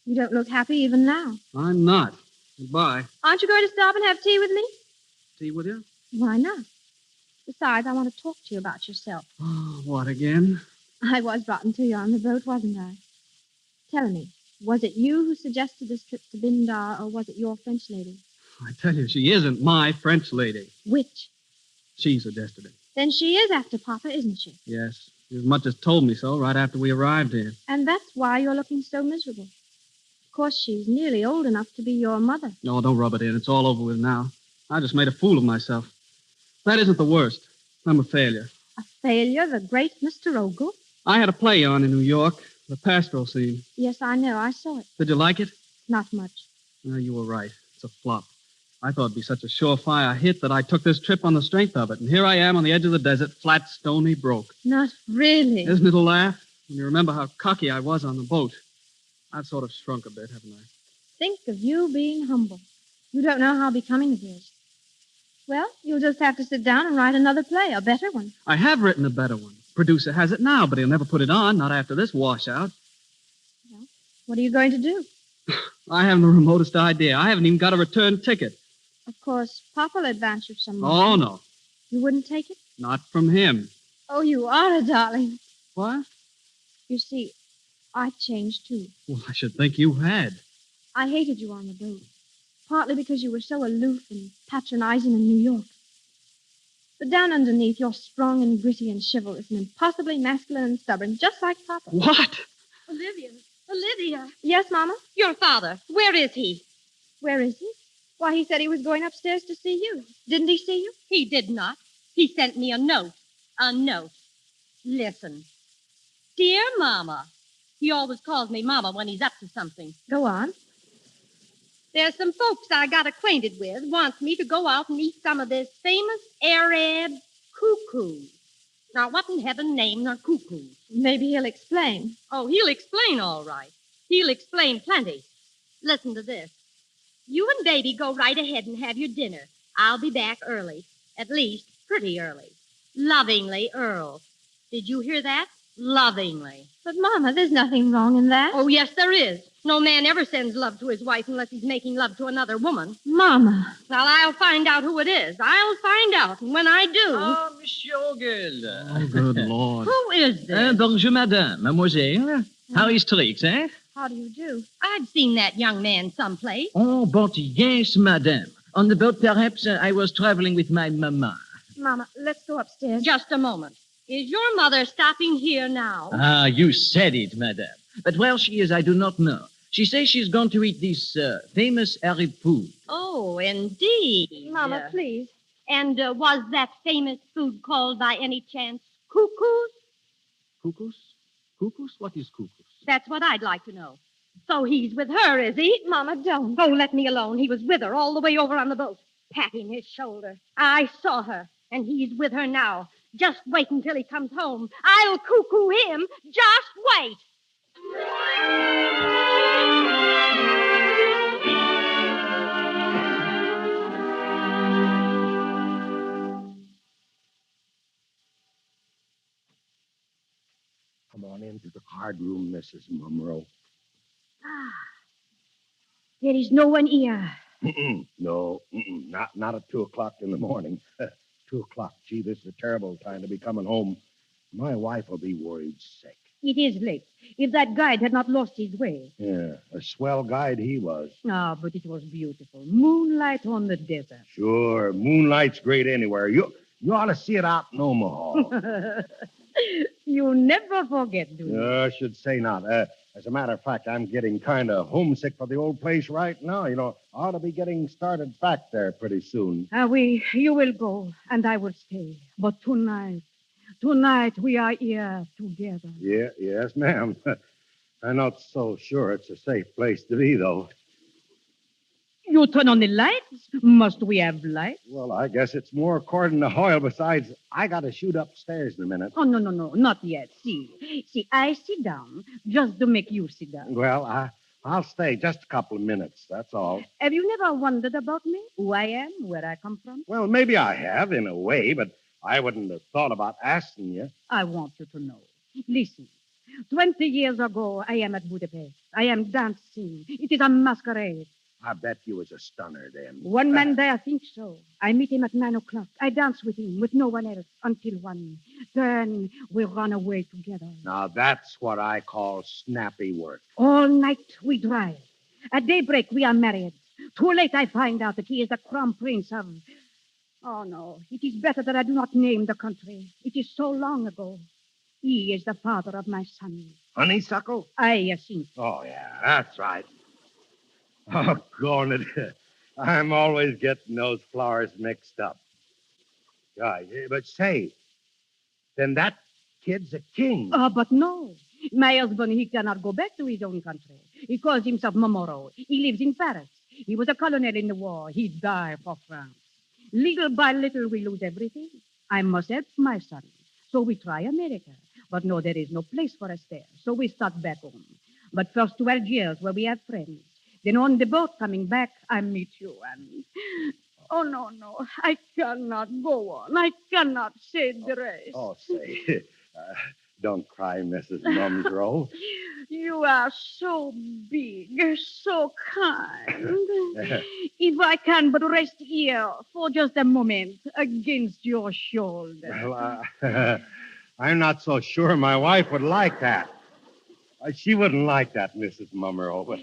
[SPEAKER 10] You don't look happy even now.
[SPEAKER 6] I'm not. Goodbye.
[SPEAKER 10] Aren't you going to stop and have tea with me?
[SPEAKER 6] Tea with you?
[SPEAKER 10] Why not? Besides, I want to talk to you about yourself.
[SPEAKER 6] Oh, what again?
[SPEAKER 10] I was rotten to you on the boat, wasn't I? Tell me, was it you who suggested this trip to Bindar, or was it your French lady?
[SPEAKER 6] I tell you, she isn't my French lady.
[SPEAKER 10] Which?
[SPEAKER 6] She suggested it.
[SPEAKER 10] Then she is after Papa, isn't she?
[SPEAKER 6] Yes. She as much as told me so right after we arrived here.
[SPEAKER 10] And that's why you're looking so miserable. Of course, she's nearly old enough to be your mother.
[SPEAKER 6] No, don't rub it in. It's all over with now. I just made a fool of myself. That isn't the worst. I'm a failure.
[SPEAKER 10] A failure, the great Mr. Ogle?
[SPEAKER 6] I had a play on in New York, the pastoral scene.
[SPEAKER 10] Yes, I know. I saw it.
[SPEAKER 6] Did you like it?
[SPEAKER 10] Not much.
[SPEAKER 6] No, you were right. It's a flop. I thought it'd be such a surefire hit that I took this trip on the strength of it. And here I am on the edge of the desert, flat, stony, broke.
[SPEAKER 10] Not really.
[SPEAKER 6] Isn't it a laugh? When you remember how cocky I was on the boat. I've sort of shrunk a bit, haven't I?
[SPEAKER 10] Think of you being humble. You don't know how becoming it is. Well, you'll just have to sit down and write another play, a better one.
[SPEAKER 6] I have written a better one. Producer has it now, but he'll never put it on, not after this washout.
[SPEAKER 10] Well, what are you going to do?
[SPEAKER 6] I haven't the remotest idea. I haven't even got a return ticket.
[SPEAKER 10] Of course, Papa'll advance you some money.
[SPEAKER 6] Oh, no.
[SPEAKER 10] You wouldn't take it?
[SPEAKER 6] Not from him.
[SPEAKER 10] Oh, you are a darling.
[SPEAKER 6] What?
[SPEAKER 10] You see, I changed, too.
[SPEAKER 6] Well, I should think you had.
[SPEAKER 10] I hated you on the boat, partly because you were so aloof and patronizing in New York. But down underneath, you're strong and gritty and chivalrous and impossibly masculine and stubborn, just like Papa.
[SPEAKER 6] What?
[SPEAKER 10] Olivia. Yes, Mama?
[SPEAKER 4] Your father, where is he?
[SPEAKER 10] Where is he? Why, he said he was going upstairs to see you. Didn't he see you?
[SPEAKER 4] He did not. He sent me a note. A note. Listen. Dear Mama. He always calls me Mama when he's up to something.
[SPEAKER 10] Go on.
[SPEAKER 4] There's some folks I got acquainted with wants me to go out and eat some of this famous Arab cuckoo. Now, what in heaven names are cuckoos?
[SPEAKER 10] Maybe he'll explain.
[SPEAKER 4] Oh, he'll explain all right. He'll explain plenty. Listen to this. You and Baby go right ahead and have your dinner. I'll be back early. At least, pretty early. Lovingly, Earl. Did you hear that? Lovingly.
[SPEAKER 10] But, Mama, there's nothing wrong in that.
[SPEAKER 4] Oh, yes, there is. No man ever sends love to his wife unless he's making love to another woman.
[SPEAKER 10] Mama.
[SPEAKER 4] Well, I'll find out who it is. I'll find out. And when I do...
[SPEAKER 5] Oh, Monsieur Ogle.
[SPEAKER 6] Oh, good Lord.
[SPEAKER 4] Who is this?
[SPEAKER 5] Bonjour, madame. Mademoiselle. How is tricks, eh?
[SPEAKER 10] How do you do?
[SPEAKER 4] I'd seen that young man someplace.
[SPEAKER 5] Oh, but yes, madame. On the boat, perhaps, I was traveling with my mamma.
[SPEAKER 10] Mama, let's go upstairs.
[SPEAKER 4] Just a moment. Is your mother stopping here now?
[SPEAKER 5] Ah, you said it, madame. But where she is, I do not know. She says she's going to eat this famous Arab food.
[SPEAKER 4] Oh, indeed.
[SPEAKER 10] Mama, please.
[SPEAKER 4] And was that famous food called by any chance cuckoos?
[SPEAKER 5] Cuckoos?
[SPEAKER 11] Cuckoos? What is cuckoos?
[SPEAKER 4] That's what I'd like to know. So he's with her, is he? Mama, don't. Oh, let me alone. He was with her all the way over on the boat, patting his shoulder. I saw her, and he's with her now. Just wait until he comes home. I'll cuckoo him. Just wait.
[SPEAKER 3] Come on into the card room, Mrs. Mumro.
[SPEAKER 7] There is no one here.
[SPEAKER 3] No, not at 2 o'clock in the morning. 2 o'clock. Gee, this is a terrible time to be coming home. My wife will be worried sick.
[SPEAKER 7] It is late. If that guide had not lost his way.
[SPEAKER 3] Yeah, a swell guide he was.
[SPEAKER 7] Ah, but it was beautiful. Moonlight on the desert.
[SPEAKER 3] Sure, moonlight's great anywhere. You ought to see it out in Omaha.
[SPEAKER 7] You never forget, do you?
[SPEAKER 3] I should say not. As a matter of fact, I'm getting kind of homesick for the old place right now. You know, I ought to be getting started back there pretty soon.
[SPEAKER 7] You will go, and I will stay. But tonight we are here together.
[SPEAKER 3] Yes, ma'am. I'm not so sure it's a safe place to be, though.
[SPEAKER 7] You turn on the lights? Must we have lights?
[SPEAKER 3] Well, I guess it's more according to Hoyle. Besides, I got to shoot upstairs in a minute.
[SPEAKER 7] Oh, no, not yet. See, I sit down just to make you sit down.
[SPEAKER 3] Well, I'll stay just a couple of minutes, that's all.
[SPEAKER 7] Have you never wondered about me? Who I am, where I come from?
[SPEAKER 3] Well, maybe I have, in a way, but I wouldn't have thought about asking you.
[SPEAKER 7] I want you to know. Listen, 20 years ago, I am at Budapest. I am dancing. It is a masquerade.
[SPEAKER 3] I bet you was a stunner then.
[SPEAKER 7] One man there thinks so. I meet him at 9 o'clock. I dance with him, with no one else, until 1. Then we run away together.
[SPEAKER 3] Now, that's what I call snappy work.
[SPEAKER 7] All night we drive. At daybreak we are married. Too late I find out that he is the crown prince of... Oh, no. It is better that I do not name the country. It is so long ago. He is the father of my son.
[SPEAKER 3] Honeysuckle?
[SPEAKER 7] I think.
[SPEAKER 3] Oh, yeah, that's right. Oh, darn it. I'm always getting those flowers mixed up. God, but say, then that kid's a king.
[SPEAKER 7] Oh, but no. My husband, he cannot go back to his own country. He calls himself Momoro. He lives in Paris. He was a colonel in the war. He died for France. Little by little, we lose everything. I must help my son. So we try America. But no, there is no place for us there. So we start back home. But first to Algiers, where we have friends. Then on the boat coming back, I meet you and... Oh, no. I cannot go on. I cannot say the rest.
[SPEAKER 3] Oh, say, don't cry, Mrs. Mumsrow.
[SPEAKER 7] You are so big, so kind. If I can but rest here for just a moment against your shoulder.
[SPEAKER 3] Well, I'm not so sure my wife would like that. She wouldn't like that, Mrs. Mumsrow, but...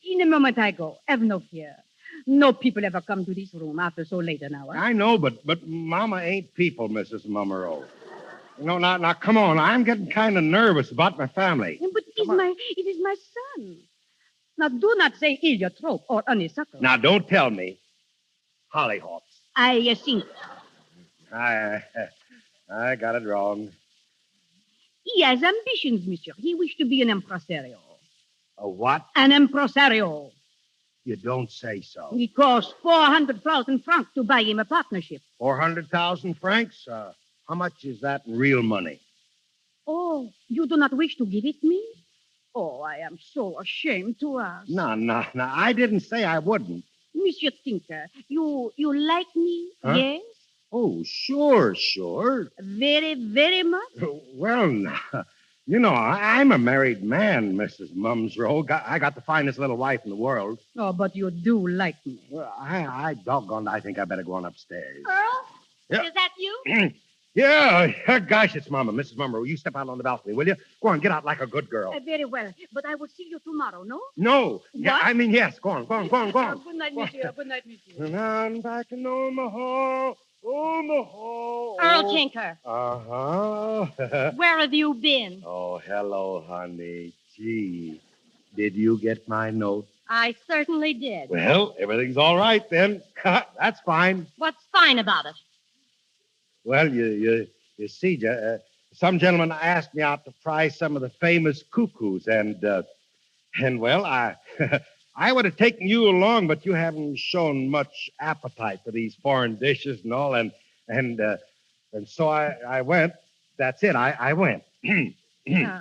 [SPEAKER 7] In a moment I go. Have no fear. No people ever come to this room after so late an hour.
[SPEAKER 3] I know, but Mama ain't people, Mrs. Mumsrow. No, now, come on. I'm getting kind of nervous about my family.
[SPEAKER 7] But it is my son. Now, do not say heliotrope or honeysuckle.
[SPEAKER 3] Now, don't tell me. Hollyhocks.
[SPEAKER 7] I think.
[SPEAKER 3] I got it wrong.
[SPEAKER 7] He has ambitions, monsieur. He wished to be an impresario.
[SPEAKER 3] A what?
[SPEAKER 7] An impresario.
[SPEAKER 3] You don't say so.
[SPEAKER 7] It costs 400,000 francs to buy him a partnership.
[SPEAKER 3] 400,000 francs? How much is that in real money?
[SPEAKER 7] Oh, you do not wish to give it me? Oh, I am so ashamed to ask.
[SPEAKER 3] No. I didn't say I wouldn't.
[SPEAKER 7] Monsieur Tinker, you like me?
[SPEAKER 3] Huh?
[SPEAKER 7] Yes?
[SPEAKER 3] Oh, sure.
[SPEAKER 7] Very, very much?
[SPEAKER 3] Well, now, you know, I'm a married man, Mrs. Mumsrow. I got the finest little wife in the world.
[SPEAKER 7] Oh, but you do like me.
[SPEAKER 3] Well, I doggone, I think I better go on upstairs.
[SPEAKER 4] Earl?
[SPEAKER 3] Yeah.
[SPEAKER 4] Is that you?
[SPEAKER 3] Yeah, gosh, it's Mama. Mrs. Mumsrow, you step out on the balcony, will you? Go on, get out like a good girl.
[SPEAKER 7] Very well. But I will see you tomorrow, no?
[SPEAKER 3] No. Yeah,
[SPEAKER 7] What?
[SPEAKER 3] I mean, yes. Go on.
[SPEAKER 7] Good night, monsieur. Good night, monsieur.
[SPEAKER 3] And I'm back in Omaha.
[SPEAKER 4] Earl Tinker,
[SPEAKER 3] Uh-huh.
[SPEAKER 4] where have you been?
[SPEAKER 3] Oh, hello, honey. Gee, did you get my note?
[SPEAKER 4] I certainly did.
[SPEAKER 3] Well, everything's all right then. That's fine.
[SPEAKER 4] What's fine about it?
[SPEAKER 3] Well, you see, Some gentleman asked me out to fry some of the famous cuckoos, and well, I I would have taken you along, but you haven't shown much appetite for these foreign dishes and all, and so I went. That's it. I went.
[SPEAKER 4] Uh-huh.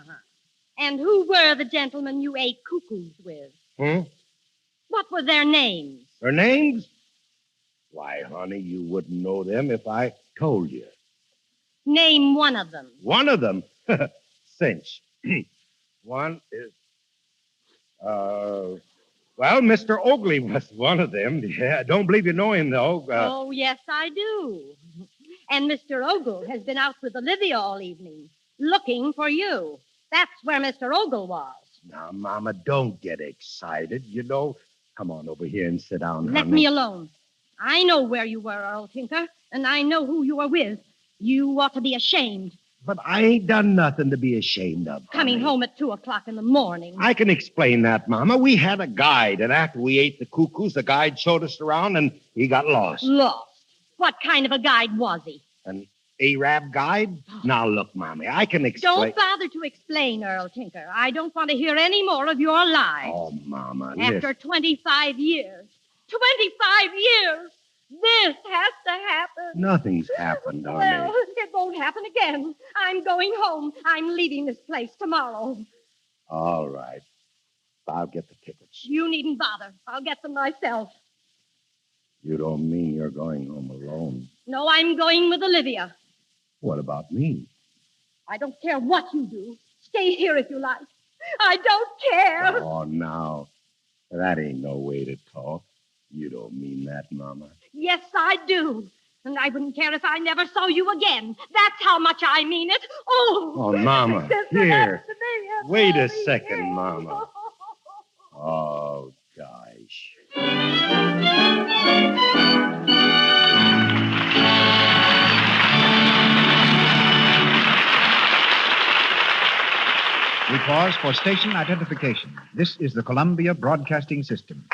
[SPEAKER 4] And who were the gentlemen you ate cuckoos with? What were their names?
[SPEAKER 3] Their names? Why, honey, you wouldn't know them if I told you.
[SPEAKER 4] Name one of them.
[SPEAKER 3] One of them? Cinch. One is, well, Mr. Oakley was one of them. Yeah, I don't believe you know him, though.
[SPEAKER 4] Oh, yes, I do. And Mr. Ogle has been out with Olivia all evening, looking for you. That's where Mr. Ogle was.
[SPEAKER 3] Now, Mama, don't get excited. You know, come on over here and sit down,
[SPEAKER 4] Let
[SPEAKER 3] honey.
[SPEAKER 4] me alone. I know where you were, Earl Tinker, and I know who you were with. You ought to be ashamed.
[SPEAKER 3] But I ain't done nothing to be ashamed of, honey.
[SPEAKER 4] Coming home at 2 o'clock in the morning.
[SPEAKER 3] I can explain that, Mama. We had a guide, and after we ate the cuckoos, the guide showed us around, and he got lost.
[SPEAKER 4] Lost? What kind of a guide was he?
[SPEAKER 3] An Arab guide? Now, look, Mommy, I can explain.
[SPEAKER 4] Don't bother to explain, Earl Tinker. I don't want to hear any more of your lies.
[SPEAKER 3] Oh, Mama,
[SPEAKER 4] After 25 years. 25 years! This has to happen.
[SPEAKER 3] Nothing's happened, honey.
[SPEAKER 4] Well, it won't happen again. I'm going home. I'm leaving this place tomorrow.
[SPEAKER 3] All right. I'll get the tickets.
[SPEAKER 4] You needn't bother. I'll get them myself.
[SPEAKER 3] You don't mean you're going home alone?
[SPEAKER 4] No, I'm going with Olivia.
[SPEAKER 3] What about me?
[SPEAKER 4] I don't care what you do. Stay here if you like. I don't care.
[SPEAKER 3] Oh, now. That ain't no way to talk. You don't mean that, Mama.
[SPEAKER 4] Yes, I do. And I wouldn't care if I never saw you again. That's how much I mean it. Oh!
[SPEAKER 3] Oh, Mama,
[SPEAKER 4] This
[SPEAKER 3] here.
[SPEAKER 4] has to be.
[SPEAKER 3] Wait a second, Mama. Oh, gosh.
[SPEAKER 1] We pause for station identification. This is the Columbia Broadcasting System.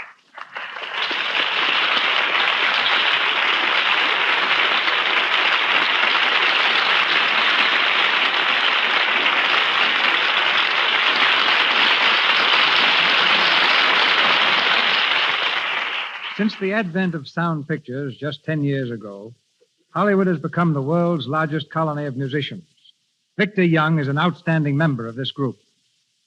[SPEAKER 2] Since the advent of sound pictures just 10 years ago, Hollywood has become the world's largest colony of musicians. Victor Young is an outstanding member of this group.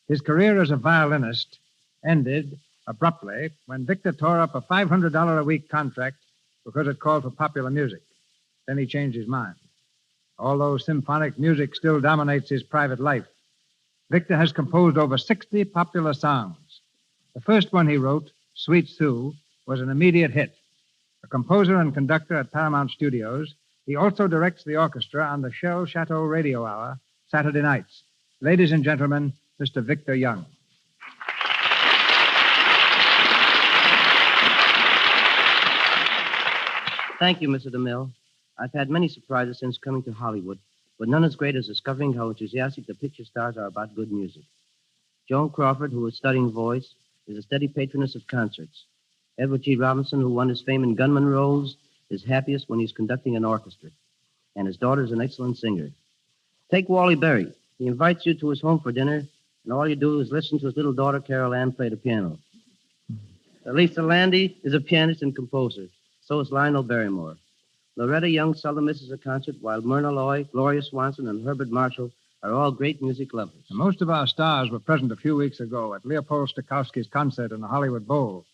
[SPEAKER 2] His career as a violinist ended abruptly when Victor tore up a $500 a week contract because it called for popular music. Then he changed his mind. Although symphonic music still dominates his private life, Victor has composed over 60 popular songs. The first one he wrote, Sweet Sue, was an immediate hit. A composer and conductor at Paramount Studios, he also directs the orchestra on the Shell Chateau Radio Hour, Saturday nights. Ladies and gentlemen, Mr. Victor Young.
[SPEAKER 12] Thank you, Mr. DeMille. I've had many surprises since coming to Hollywood, but none as great as discovering how enthusiastic the picture stars are about good music. Joan Crawford, who is studying voice, is a steady patroness of concerts. Edward G. Robinson, who won his fame in gunman roles, is happiest when he's conducting an orchestra. And his daughter is an excellent singer. Take Wally Berry. He invites you to his home for dinner, and all you do is listen to his little daughter, Carol Ann, play the piano. Lisa Landy is a pianist and composer. So is Lionel Barrymore. Loretta Young seldom misses a concert, while Myrna Loy, Gloria Swanson, and Herbert Marshall are all great music lovers.
[SPEAKER 2] And most of our stars were present a few weeks ago at Leopold Stokowski's concert in the Hollywood Bowl,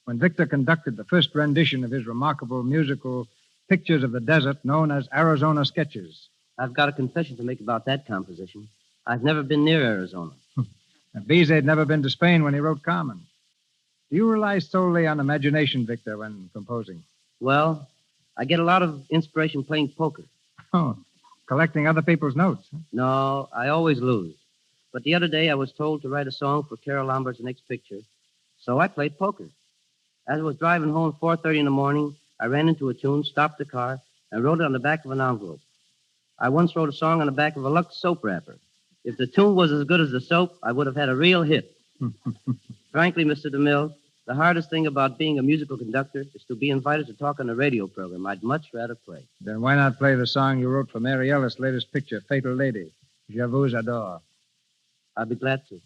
[SPEAKER 2] when Victor conducted the first rendition of his remarkable musical Pictures of the Desert known as Arizona Sketches.
[SPEAKER 12] I've got a confession to make about that composition. I've never been near Arizona.
[SPEAKER 2] And Bizet had never been to Spain when he wrote Carmen. Do you rely solely on imagination, Victor, when composing?
[SPEAKER 12] Well, I get a lot of inspiration playing poker.
[SPEAKER 2] Oh, collecting other people's notes. Huh?
[SPEAKER 12] No, I always lose. But the other day I was told to write a song for Carol Lombart's next picture, so I played poker. As I was driving home at 4:30 in the morning, I ran into a tune, stopped the car, and wrote it on the back of an envelope. I once wrote a song on the back of a Lux soap wrapper. If the tune was as good as the soap, I would have had a real hit. Frankly, Mr. DeMille, the hardest thing about being a musical conductor is to be invited to talk on a radio program. I'd much rather play.
[SPEAKER 2] Then why not play the song you wrote for Mary Ellis' latest picture, Fatal Lady? Je vous adore.
[SPEAKER 12] I'll be glad to.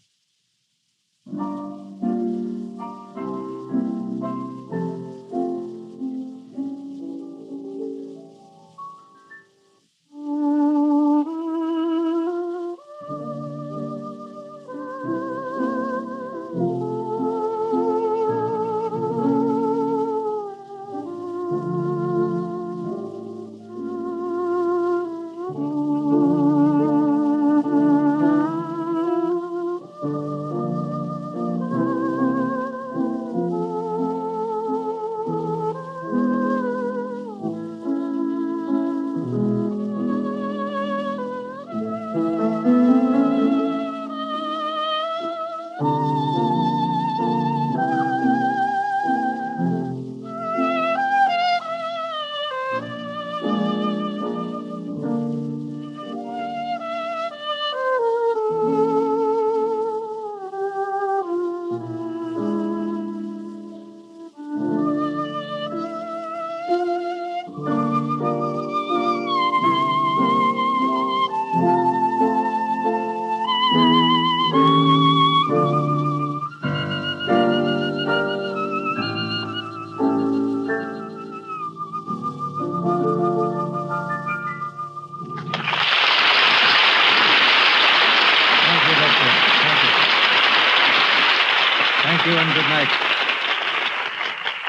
[SPEAKER 2] Thank you, and good night.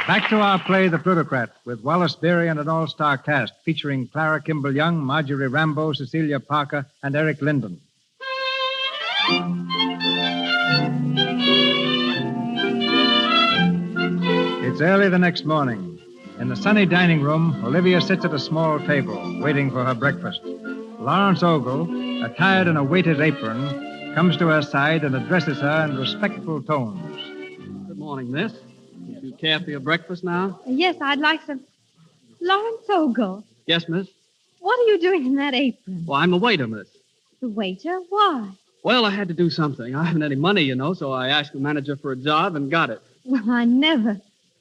[SPEAKER 2] Back to our play, The Plutocrat, with Wallace Beery and an all-star cast featuring Clara Kimball Young, Marjorie Rambeau, Cecilia Parker, and Eric Linden. It's early the next morning. In the sunny dining room, Olivia sits at a small table, waiting for her breakfast. Lawrence Ogle, attired in a waiter's apron, comes to her side and addresses her in respectful tones.
[SPEAKER 6] Good morning, miss. Would you care for your breakfast now?
[SPEAKER 10] Yes, I'd like some. Lawrence Ogle,
[SPEAKER 6] Yes, miss.
[SPEAKER 10] what are you doing in that apron?
[SPEAKER 6] Well, I'm the waiter, miss.
[SPEAKER 10] The waiter? Why?
[SPEAKER 6] Well, I had to do something. I haven't any money, you know, so I asked the manager for a job and got it.
[SPEAKER 10] Well, I never.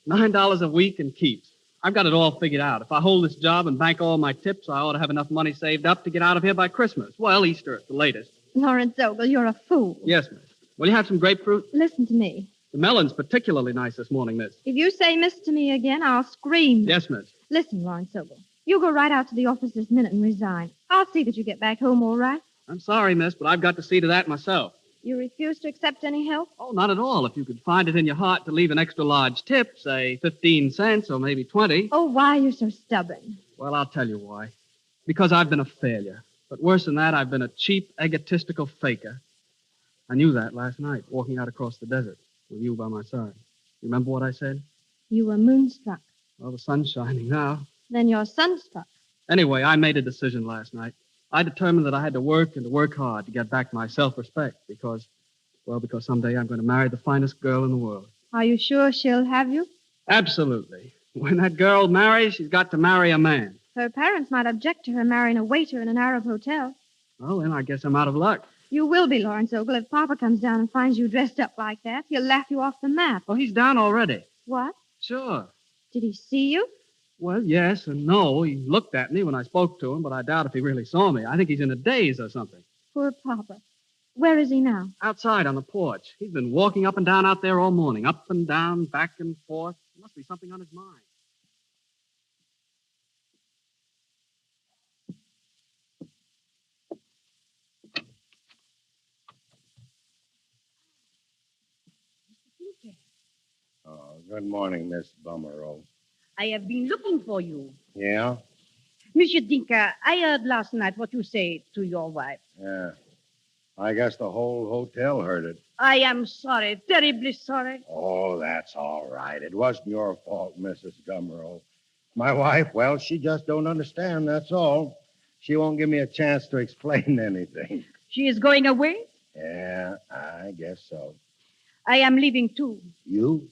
[SPEAKER 6] $9 a week and keeps. I've got it all figured out. If I hold this job and bank all my tips, I ought to have enough money saved up to get out of here by Christmas. Well, Easter at the latest.
[SPEAKER 10] Lawrence Ogle, you're a fool.
[SPEAKER 6] Yes, miss. Will you have some grapefruit?
[SPEAKER 10] Listen to me.
[SPEAKER 6] The melon's particularly nice this morning, miss.
[SPEAKER 10] If you say miss to me again, I'll scream.
[SPEAKER 6] Yes, miss.
[SPEAKER 10] Listen, Lawrence Ogle, you go right out to the office this minute and resign. I'll see that you get back home all right.
[SPEAKER 6] I'm sorry, miss, but I've got to see to that myself.
[SPEAKER 10] You refuse to accept any help?
[SPEAKER 6] Oh, not at all. If you could find it in your heart to leave an extra large tip, say 15 cents or maybe 20.
[SPEAKER 10] Oh, why are you so stubborn?
[SPEAKER 6] Well, I'll tell you why. Because I've been a failure. But worse than that, I've been a cheap, egotistical faker. I knew that last night, walking out across the desert with you by my side. You remember what I said?
[SPEAKER 10] You were moonstruck.
[SPEAKER 6] Well, the sun's shining now.
[SPEAKER 10] Then you're sunstruck.
[SPEAKER 6] Anyway, I made a decision last night. I determined that I had to work and to work hard to get back my self-respect because someday I'm going to marry the finest girl in the world.
[SPEAKER 10] Are you sure she'll have you?
[SPEAKER 6] Absolutely. When that girl marries, she's got to marry a man.
[SPEAKER 10] Her parents might object to her marrying a waiter in an Arab hotel.
[SPEAKER 6] Well, then I guess I'm out of luck.
[SPEAKER 10] You will be, Lawrence Ogle. If Papa comes down and finds you dressed up like that, he'll laugh you off the map.
[SPEAKER 6] Oh, he's down already.
[SPEAKER 10] What?
[SPEAKER 6] Sure.
[SPEAKER 10] Did he see you?
[SPEAKER 6] Well, yes and no. He looked at me when I spoke to him, but I doubt if he really saw me. I think he's in a daze or something.
[SPEAKER 10] Poor Papa. Where is he now?
[SPEAKER 6] Outside on the porch. He's been walking up and down out there all morning, up and down, back and forth. There must be something on his mind.
[SPEAKER 3] Oh, good morning, Miss Bummerow.
[SPEAKER 7] I have been looking for you.
[SPEAKER 3] Yeah?
[SPEAKER 7] Monsieur Dinka, I heard last night what you said to your wife.
[SPEAKER 3] Yeah. I guess the whole hotel heard it.
[SPEAKER 7] I am sorry, terribly sorry.
[SPEAKER 3] Oh, that's all right. It wasn't your fault, Mrs. Gummerow. My wife, well, she just don't understand, that's all. She won't give me a chance to explain anything.
[SPEAKER 7] She is going away?
[SPEAKER 3] Yeah, I guess so.
[SPEAKER 7] I am leaving too.
[SPEAKER 3] You?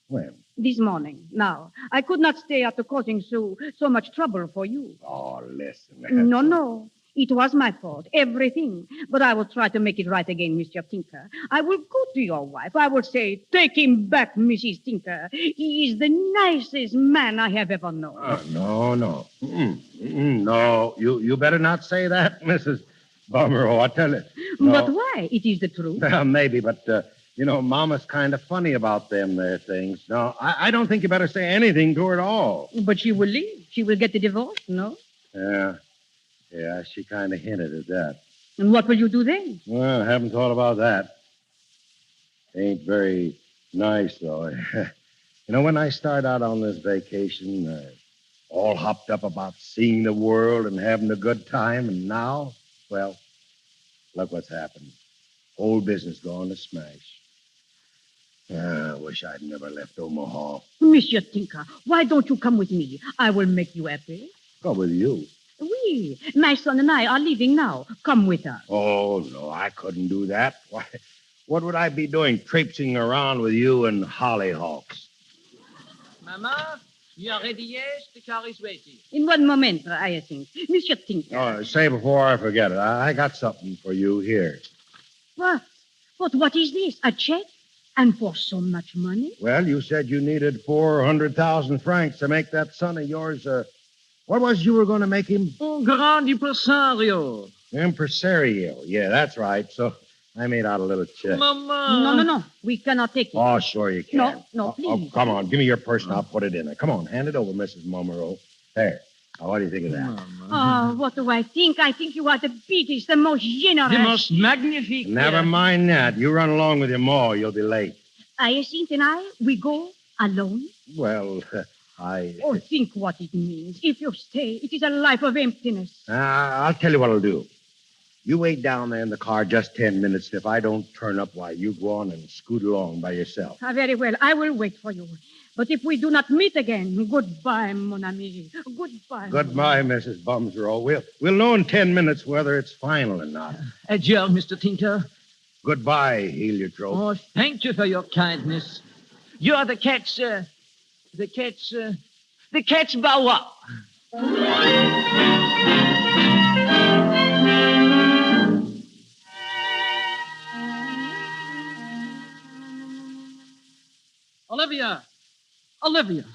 [SPEAKER 3] When?
[SPEAKER 7] This morning. Now, I could not stay after causing so much trouble for you.
[SPEAKER 3] Oh, listen.
[SPEAKER 7] No. It was my fault, everything. But I will try to make it right again, Mr. Tinker. I will go to your wife. I will say, take him back, Mrs. Tinker. He is the nicest man I have ever known.
[SPEAKER 3] No. No, you better not say that, Mrs. Bummer, I tell you.
[SPEAKER 7] But why? It is the truth.
[SPEAKER 3] Well, maybe, but, Mama's kind of funny about them there things. No, I don't think you better say anything to her at all.
[SPEAKER 7] But she will leave. She will get the divorce, no?
[SPEAKER 3] Yeah, she kind of hinted at that.
[SPEAKER 7] And what will you do then?
[SPEAKER 3] Well, I haven't thought about that. Ain't very nice, though. When I start out on this vacation, all hopped up about seeing the world and having a good time, and now, well, look what's happened. Whole business gone to smash. I wish I'd never left Omaha.
[SPEAKER 7] Monsieur Tinker, why don't you come with me? I will make you happy.
[SPEAKER 3] Go with you.
[SPEAKER 7] Oui, my son and I are leaving now. Come with us.
[SPEAKER 3] Oh, no, I couldn't do that. Why, what would I be doing traipsing around with you and hollyhawks?
[SPEAKER 5] Mama, you are ready, yes? The car is waiting.
[SPEAKER 7] In one moment, Hyacinth. Monsieur Tinker.
[SPEAKER 3] Oh, say before I forget it, I got something for you here.
[SPEAKER 7] What? But what is this? A check? And for so much money?
[SPEAKER 3] Well, you said you needed 400,000 francs to make that son of yours, what was you were going to make him?
[SPEAKER 5] Oh, grand impresario.
[SPEAKER 3] Impresario. Yeah, that's right. So I made out a little check.
[SPEAKER 5] Mama.
[SPEAKER 7] No. We cannot take it.
[SPEAKER 3] Oh, sure you can.
[SPEAKER 7] No, please.
[SPEAKER 3] Oh, come on. Give me your purse and I'll put it in there. Come on. Hand it over, Mrs. Momero. There. Now, what do you think of that?
[SPEAKER 7] Oh, what do I think? I think you are the biggest, the most generous.
[SPEAKER 5] The most magnifique.
[SPEAKER 3] Never mind that. You run along with your ma. You'll be late.
[SPEAKER 7] Hyacinth and I, we go alone.
[SPEAKER 3] Well,
[SPEAKER 7] Oh, think what it means. If you stay, it is a life of emptiness.
[SPEAKER 3] I'll tell you what I'll do. You wait down there in the car just 10 minutes, and if I don't turn up, why, you go on and scoot along by yourself.
[SPEAKER 7] Very well. I will wait for you. But if we do not meet again, goodbye, mon ami. Goodbye.
[SPEAKER 3] Goodbye, Mrs. Bumsrow. We'll know in 10 minutes whether it's final or not.
[SPEAKER 5] Adieu, Mr. Tinker.
[SPEAKER 3] Goodbye, Heliotrope.
[SPEAKER 5] Oh, thank you for your kindness. You are the cat's bow wow. Olivia.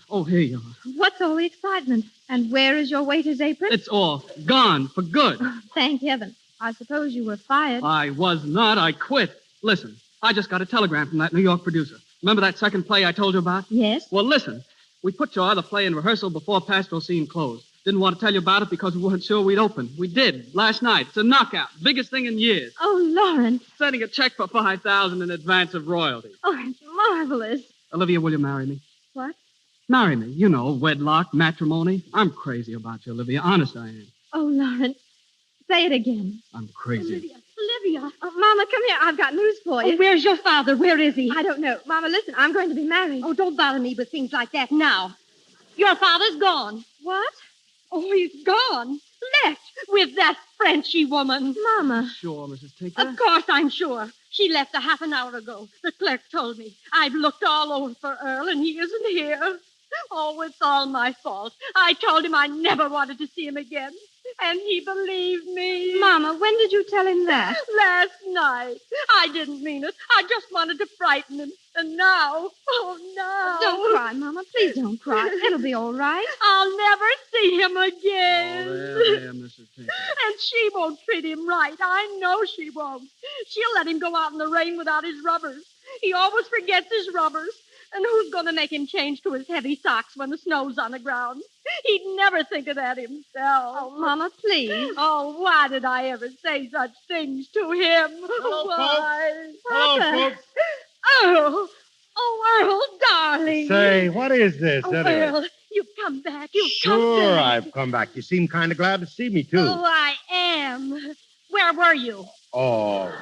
[SPEAKER 5] Oh, here you are.
[SPEAKER 10] What's all the excitement? And where is your waiter's apron?
[SPEAKER 6] It's off. Gone. For good.
[SPEAKER 10] Thank heaven. I suppose you were fired.
[SPEAKER 6] I was not. I quit. Listen, I just got a telegram from that New York producer. Remember that second play I told you about?
[SPEAKER 10] Yes.
[SPEAKER 6] Well, listen. We put your other play in rehearsal before Pastoral Scene closed. Didn't want to tell you about it because we weren't sure we'd open. We did. Last night. It's a knockout. Biggest thing in years.
[SPEAKER 10] Oh, Lawrence.
[SPEAKER 6] Sending a check for $5,000 in advance of royalties.
[SPEAKER 10] Oh, it's marvelous.
[SPEAKER 6] Olivia, will you marry me?
[SPEAKER 10] What?
[SPEAKER 6] Marry me. You know, wedlock, matrimony. I'm crazy about you, Olivia. Honest I am.
[SPEAKER 10] Oh, Lawrence. Say it again.
[SPEAKER 6] I'm crazy.
[SPEAKER 10] Olivia. Oh, Mama, come here. I've got news for you.
[SPEAKER 7] Oh, where's your father? Where is he?
[SPEAKER 10] I don't know. Mama, listen. I'm going to be married.
[SPEAKER 4] Oh, don't bother me with things like that now. Your father's gone.
[SPEAKER 10] What?
[SPEAKER 4] Oh, he's gone. Left with that Frenchy woman.
[SPEAKER 10] Mama.
[SPEAKER 6] Sure, Mrs. Tinker.
[SPEAKER 4] Of course, I'm sure. She left a half an hour ago. The clerk told me. I've looked all over for Earl, and he isn't here. Oh, it's all my fault. I told him I never wanted to see him again. And he believed me.
[SPEAKER 10] Mama, when did you tell him that?
[SPEAKER 4] Last night. I didn't mean it. I just wanted to frighten him. And now, oh, no.
[SPEAKER 10] Don't cry, Mama. Please don't cry. It'll be all right.
[SPEAKER 4] I'll never see him again.
[SPEAKER 6] Oh, there, Mrs. Tinker.
[SPEAKER 4] And she won't treat him right. I know she won't. She'll let him go out in the rain without his rubbers. He always forgets his rubbers. And who's going to make him change to his heavy socks when the snow's on the ground? He'd never think of that himself.
[SPEAKER 10] Oh, Mama, please.
[SPEAKER 4] Oh, why did I ever say such things to him?
[SPEAKER 3] Hello,
[SPEAKER 4] why?
[SPEAKER 3] folks. Hello, folks.
[SPEAKER 4] Oh, Earl, darling.
[SPEAKER 3] Say, what is this,
[SPEAKER 4] Oh,
[SPEAKER 3] anyway?
[SPEAKER 4] Earl, you've come back. You've come
[SPEAKER 3] Sure,
[SPEAKER 4] back.
[SPEAKER 3] I've come back. You seem kind of glad to see me, too.
[SPEAKER 4] Oh, I am. Where were you?
[SPEAKER 3] Oh.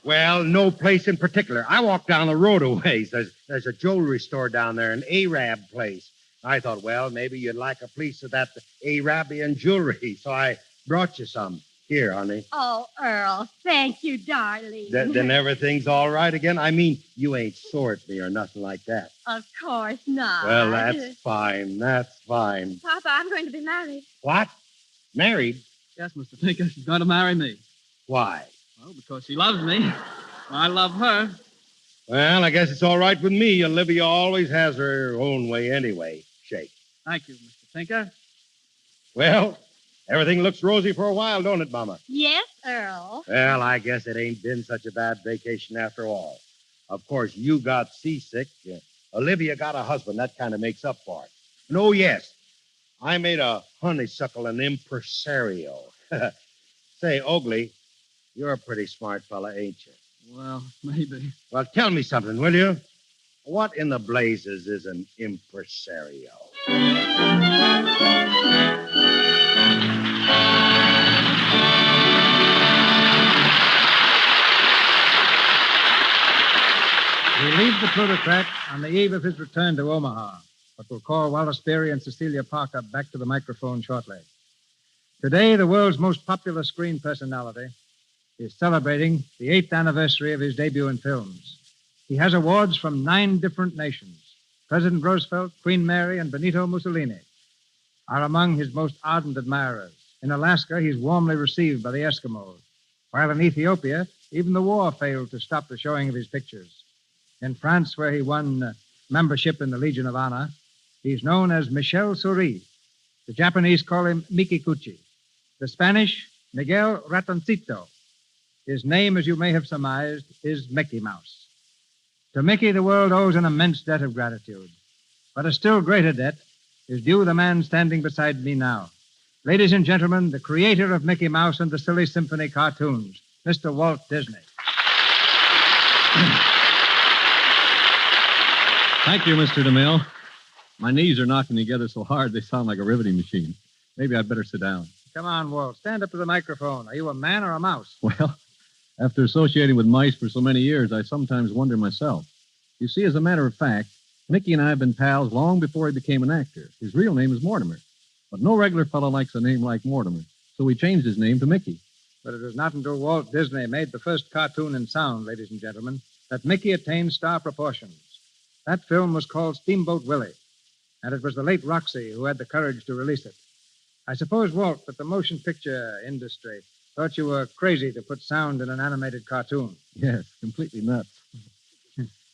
[SPEAKER 3] Well, no place in particular. I walked down the road a ways. There's a jewelry store down there, an Arab place. I thought, well, maybe you'd like a piece of that Arabian jewelry, so I brought you some. Here, honey.
[SPEAKER 4] Oh, Earl, thank you, darling.
[SPEAKER 3] Then everything's all right again? I mean, you ain't sore at me or nothing like that.
[SPEAKER 4] Of course not.
[SPEAKER 3] Well, that's fine. That's fine.
[SPEAKER 10] Papa, I'm going to be married.
[SPEAKER 3] What? Married?
[SPEAKER 6] Yes, Mr. Tinker. She's going to marry me.
[SPEAKER 3] Why?
[SPEAKER 6] Well, because she loves me. I love her.
[SPEAKER 3] Well, I guess it's all right with me. Olivia always has her own way anyway. Shake.
[SPEAKER 6] Thank you, Mr. Tinker.
[SPEAKER 3] Well, Everything looks rosy for a while, don't it, Mama?
[SPEAKER 4] Yes, Earl.
[SPEAKER 3] Well, I guess it ain't been such a bad vacation after all. Of course, you got seasick. Olivia got a husband. That kind of makes up for it. And oh, yes, I made a honeysuckle an impresario. Say, Oakley, you're a pretty smart fella, ain't you?
[SPEAKER 6] Well, maybe.
[SPEAKER 3] Well, tell me something, will you? What in the blazes is an impresario?
[SPEAKER 2] We leave the Plutocrat on the eve of his return to Omaha, but we'll call Wallace Beery and Cecilia Parker back to the microphone shortly. Today, the world's most popular screen personality is celebrating the 8th anniversary of his debut in films. He has awards from 9 different nations. President Roosevelt, Queen Mary, and Benito Mussolini are among his most ardent admirers. In Alaska, he's warmly received by the Eskimos, while in Ethiopia, even the war failed to stop the showing of his pictures. In France, where he won membership in the Legion of Honor, he's known as Michel Souris. The Japanese call him Mikikuchi. The Spanish, Miguel Ratoncito. His name, as you may have surmised, is Mickey Mouse. To Mickey, the world owes an immense debt of gratitude. But a still greater debt is due the man standing beside me now. Ladies and gentlemen, the creator of Mickey Mouse and the Silly Symphony cartoons, Mr. Walt Disney.
[SPEAKER 13] Thank you, Mr. DeMille. My knees are knocking together so hard they sound like a riveting machine. Maybe I'd better sit down.
[SPEAKER 2] Come on, Walt. Stand up to the microphone. Are you a man or a mouse?
[SPEAKER 13] Well, after associating with mice for so many years, I sometimes wonder myself. You see, as a matter of fact, Mickey and I have been pals long before he became an actor. His real name is Mortimer. But no regular fellow likes a name like Mortimer, so we changed his name to Mickey.
[SPEAKER 2] But it was not until Walt Disney made the first cartoon in sound, ladies and gentlemen, that Mickey attained star proportions. That film was called Steamboat Willie, and it was the late Roxy who had the courage to release it. I suppose, Walt, that the motion picture industry thought you were crazy to put sound in an animated cartoon.
[SPEAKER 13] Yes, completely nuts.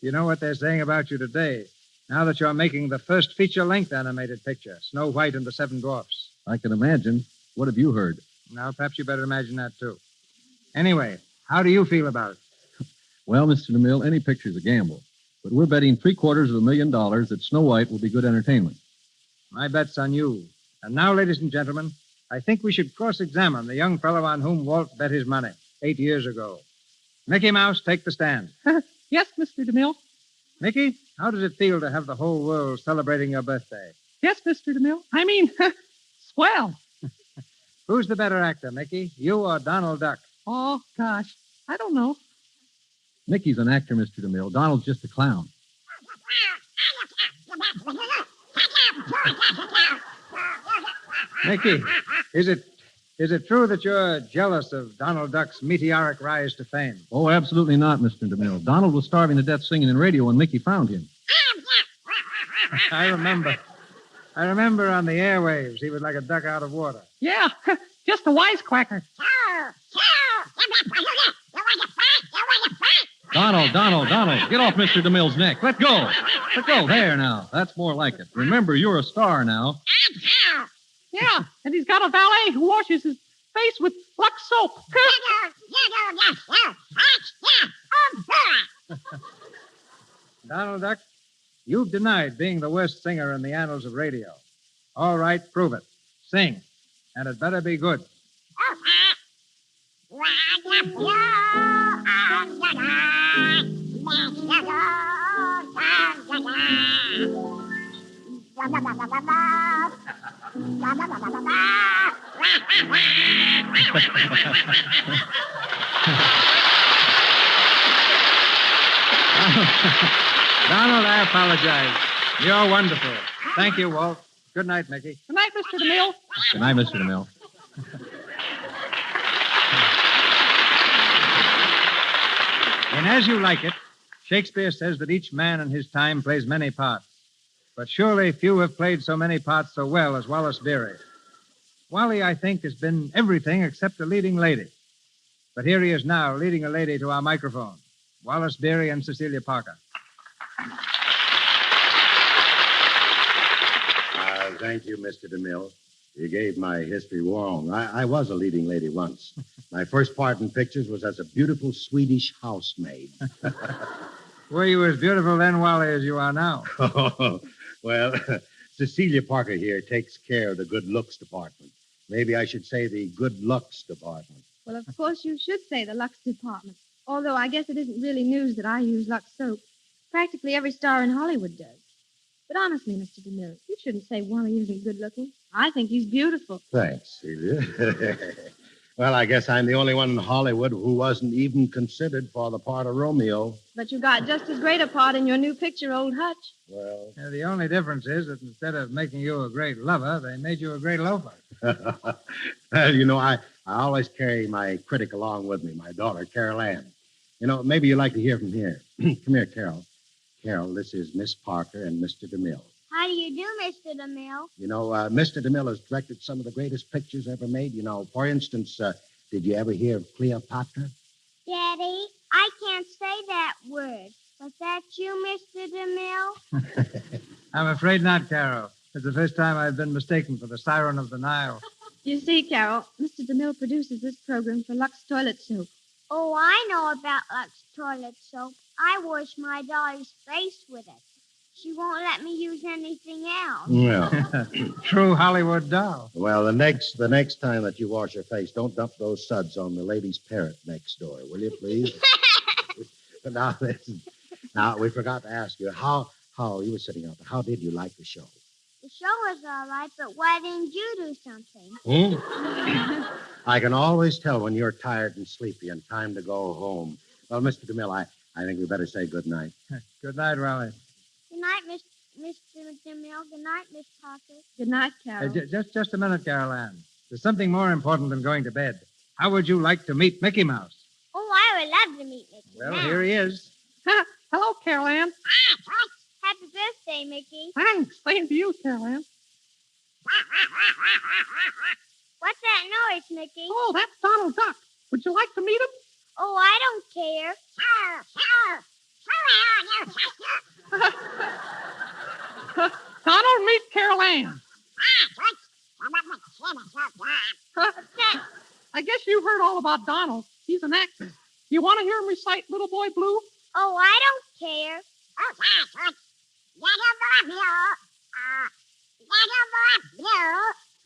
[SPEAKER 2] You know what they're saying about you today, now that you're making the first feature-length animated picture, Snow White and the Seven Dwarfs.
[SPEAKER 13] I can imagine. What have you heard?
[SPEAKER 2] Now, perhaps you better imagine that, too. Anyway, how do you feel about it?
[SPEAKER 13] Well, Mr. DeMille, any picture's a gamble. But we're betting $750,000 that Snow White will be good entertainment.
[SPEAKER 2] My bet's on you. And now, ladies and gentlemen, I think we should cross-examine the young fellow on whom Walt bet his money 8 years ago. Mickey Mouse, take the stand.
[SPEAKER 14] Yes, Mr. DeMille.
[SPEAKER 2] Mickey, how does it feel to have the whole world celebrating your birthday?
[SPEAKER 14] Yes, Mr. DeMille. I mean, swell.
[SPEAKER 2] Who's the better actor, Mickey? You or Donald Duck?
[SPEAKER 14] Oh, gosh. I don't know.
[SPEAKER 13] Mickey's an actor, Mr. DeMille. Donald's just a clown.
[SPEAKER 2] Mickey, is it true that you're jealous of Donald Duck's meteoric rise to fame?
[SPEAKER 13] Oh, absolutely not, Mr. DeMille. Donald was starving to death singing in radio when Mickey found him.
[SPEAKER 2] I remember on the airwaves, he was like a duck out of water.
[SPEAKER 14] Yeah, just a wisecracker.
[SPEAKER 13] Donald, get off Mr. DeMille's neck. Let go. There now. That's more like it. Remember, you're a star now.
[SPEAKER 14] Yeah, and he's got a valet who washes his face with Lux soap.
[SPEAKER 2] Donald Duck, you've denied being the worst singer in the annals of radio. All right, prove it. Sing. And it better be good. Donald, I apologize. You're wonderful. Thank you, Walt. Good night, Mickey.
[SPEAKER 14] Good night, Mr. DeMille.
[SPEAKER 13] Good night, Mr. DeMille.
[SPEAKER 2] And as you like it, Shakespeare says that each man in his time plays many parts. But surely few have played so many parts so well as Wallace Beery. Wally, I think, has been everything except a leading lady. But here he is now, leading a lady to our microphone. Wallace Beery and Cecilia Parker.
[SPEAKER 3] Thank you, Mr. DeMille. You gave my history wrong. I was a leading lady once. My first part in pictures was as a beautiful Swedish housemaid.
[SPEAKER 2] Were you as beautiful then, Wally, as you are now?
[SPEAKER 3] Well, Cecilia Parker here takes care of the good looks department. Maybe I should say the good looks department.
[SPEAKER 10] Well, of course you should say the Lux department. Although I guess it isn't really news that I use Lux soap. Practically every star in Hollywood does. But honestly, Mr. DeMille, you shouldn't say Wally isn't good looking. I think he's beautiful.
[SPEAKER 3] Thanks, Celia. Well, I guess I'm the only one in Hollywood who wasn't even considered for the part of Romeo.
[SPEAKER 10] But you got just as great a part in your new picture, Old Hutch.
[SPEAKER 3] Well,
[SPEAKER 2] The only difference is that instead of making you a great lover, they made you a great loafer.
[SPEAKER 3] well, I always carry my critic along with me, my daughter, Carol Ann. Maybe you'd like to hear from here. Come here, Carol. Carol, this is Miss Parker and Mr. DeMille.
[SPEAKER 15] How do you do, Mr. DeMille?
[SPEAKER 3] Mr. DeMille has directed some of the greatest pictures ever made. For instance, did you ever hear of Cleopatra?
[SPEAKER 15] Daddy, I can't say that word. Was that you, Mr. DeMille?
[SPEAKER 2] I'm afraid not, Carol. It's the first time I've been mistaken for the Siren of the Nile.
[SPEAKER 10] You see, Carol, Mr. DeMille produces this program for Lux Toilet Soap.
[SPEAKER 15] Oh, I know about Lux toilet soap. I wash my daughter's face with it. She won't let me use anything else.
[SPEAKER 3] Well,
[SPEAKER 2] True Hollywood doll.
[SPEAKER 3] well, the next time that you wash your face, don't dump those suds on the lady's parrot next door, will you, please? But now, listen. Now, we forgot to ask you, how you were sitting out there, how did you like the show?
[SPEAKER 15] The show was all right, but why didn't you do something?
[SPEAKER 3] I can always tell when you're tired and sleepy and time to go home. Well, Mr. DeMille, I think we better say good night.
[SPEAKER 2] Good night, Raleigh.
[SPEAKER 15] Good night, Mr. DeMille. Good night, Miss Parker.
[SPEAKER 10] Good night, Carol.
[SPEAKER 2] Just a minute, Carol Ann. There's something more important than going to bed. How would you like to meet Mickey Mouse?
[SPEAKER 15] Oh, I would love to meet Mickey.
[SPEAKER 2] Well,
[SPEAKER 15] Mouse.
[SPEAKER 2] here he is.
[SPEAKER 14] Hello, Carol Ann.
[SPEAKER 15] Happy birthday, Mickey.
[SPEAKER 14] Thanks. Same to you, Carol Ann.
[SPEAKER 15] What's that noise, Mickey?
[SPEAKER 14] Oh, that's Donald Duck. Would you like to meet him?
[SPEAKER 15] Oh, I don't care.
[SPEAKER 14] Donald, meet Carol Ann. I guess you've heard all about Donald. He's an actor. You want to hear him recite Little Boy Blue?
[SPEAKER 15] Oh, I don't care.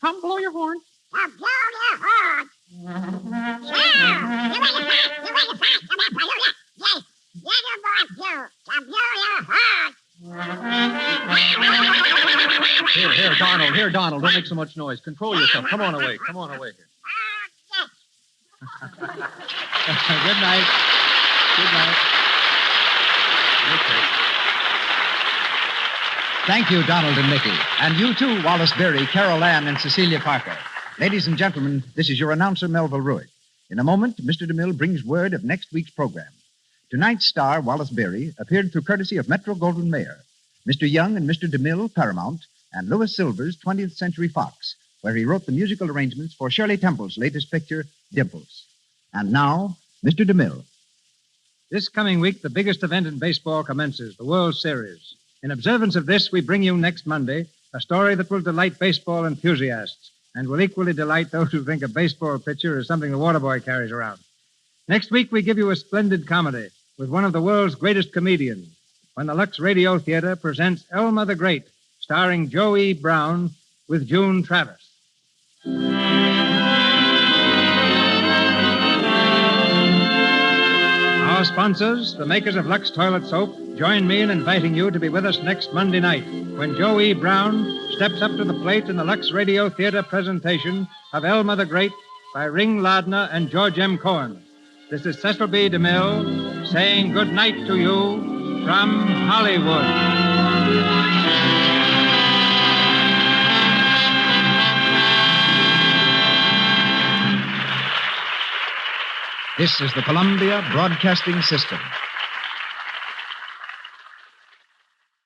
[SPEAKER 14] Come blow your horn.
[SPEAKER 13] Here, Donald. Don't make so much noise. Control yourself. Come on away here.
[SPEAKER 2] Good night. Good night.
[SPEAKER 13] Okay.
[SPEAKER 1] Thank you, Donald and Mickey. And you too, Wallace Beery, Carol Ann, and Cecilia Parker. Ladies and gentlemen, this is your announcer, Melville Ruick. In a moment, Mr. DeMille brings word of next week's program. Tonight's star, Wallace Beery, appeared through courtesy of Metro-Goldwyn-Mayer, Mr. Young and Mr. DeMille, Paramount, and Louis Silvers, 20th Century Fox, where he wrote the musical arrangements for Shirley Temple's latest picture, Dimples. And now, Mr. DeMille.
[SPEAKER 2] This coming week, the biggest event in baseball commences, the World Series. In observance of this, we bring you next Monday a story that will delight baseball enthusiasts and will equally delight those who think a baseball pitcher is something the water boy carries around. Next week, we give you a splendid comedy with one of the world's greatest comedians when the Lux Radio Theater presents Elma the Great, starring Joe E. Brown with June Travis. Our sponsors, the makers of Lux Toilet Soap, join me in inviting you to be with us next Monday night when Joe E. Brown steps up to the plate in the Lux Radio Theater presentation of Elma the Great by Ring Lardner and George M. Cohen. This is Cecil B. DeMille saying good night to you from Hollywood.
[SPEAKER 1] This is the Columbia Broadcasting System.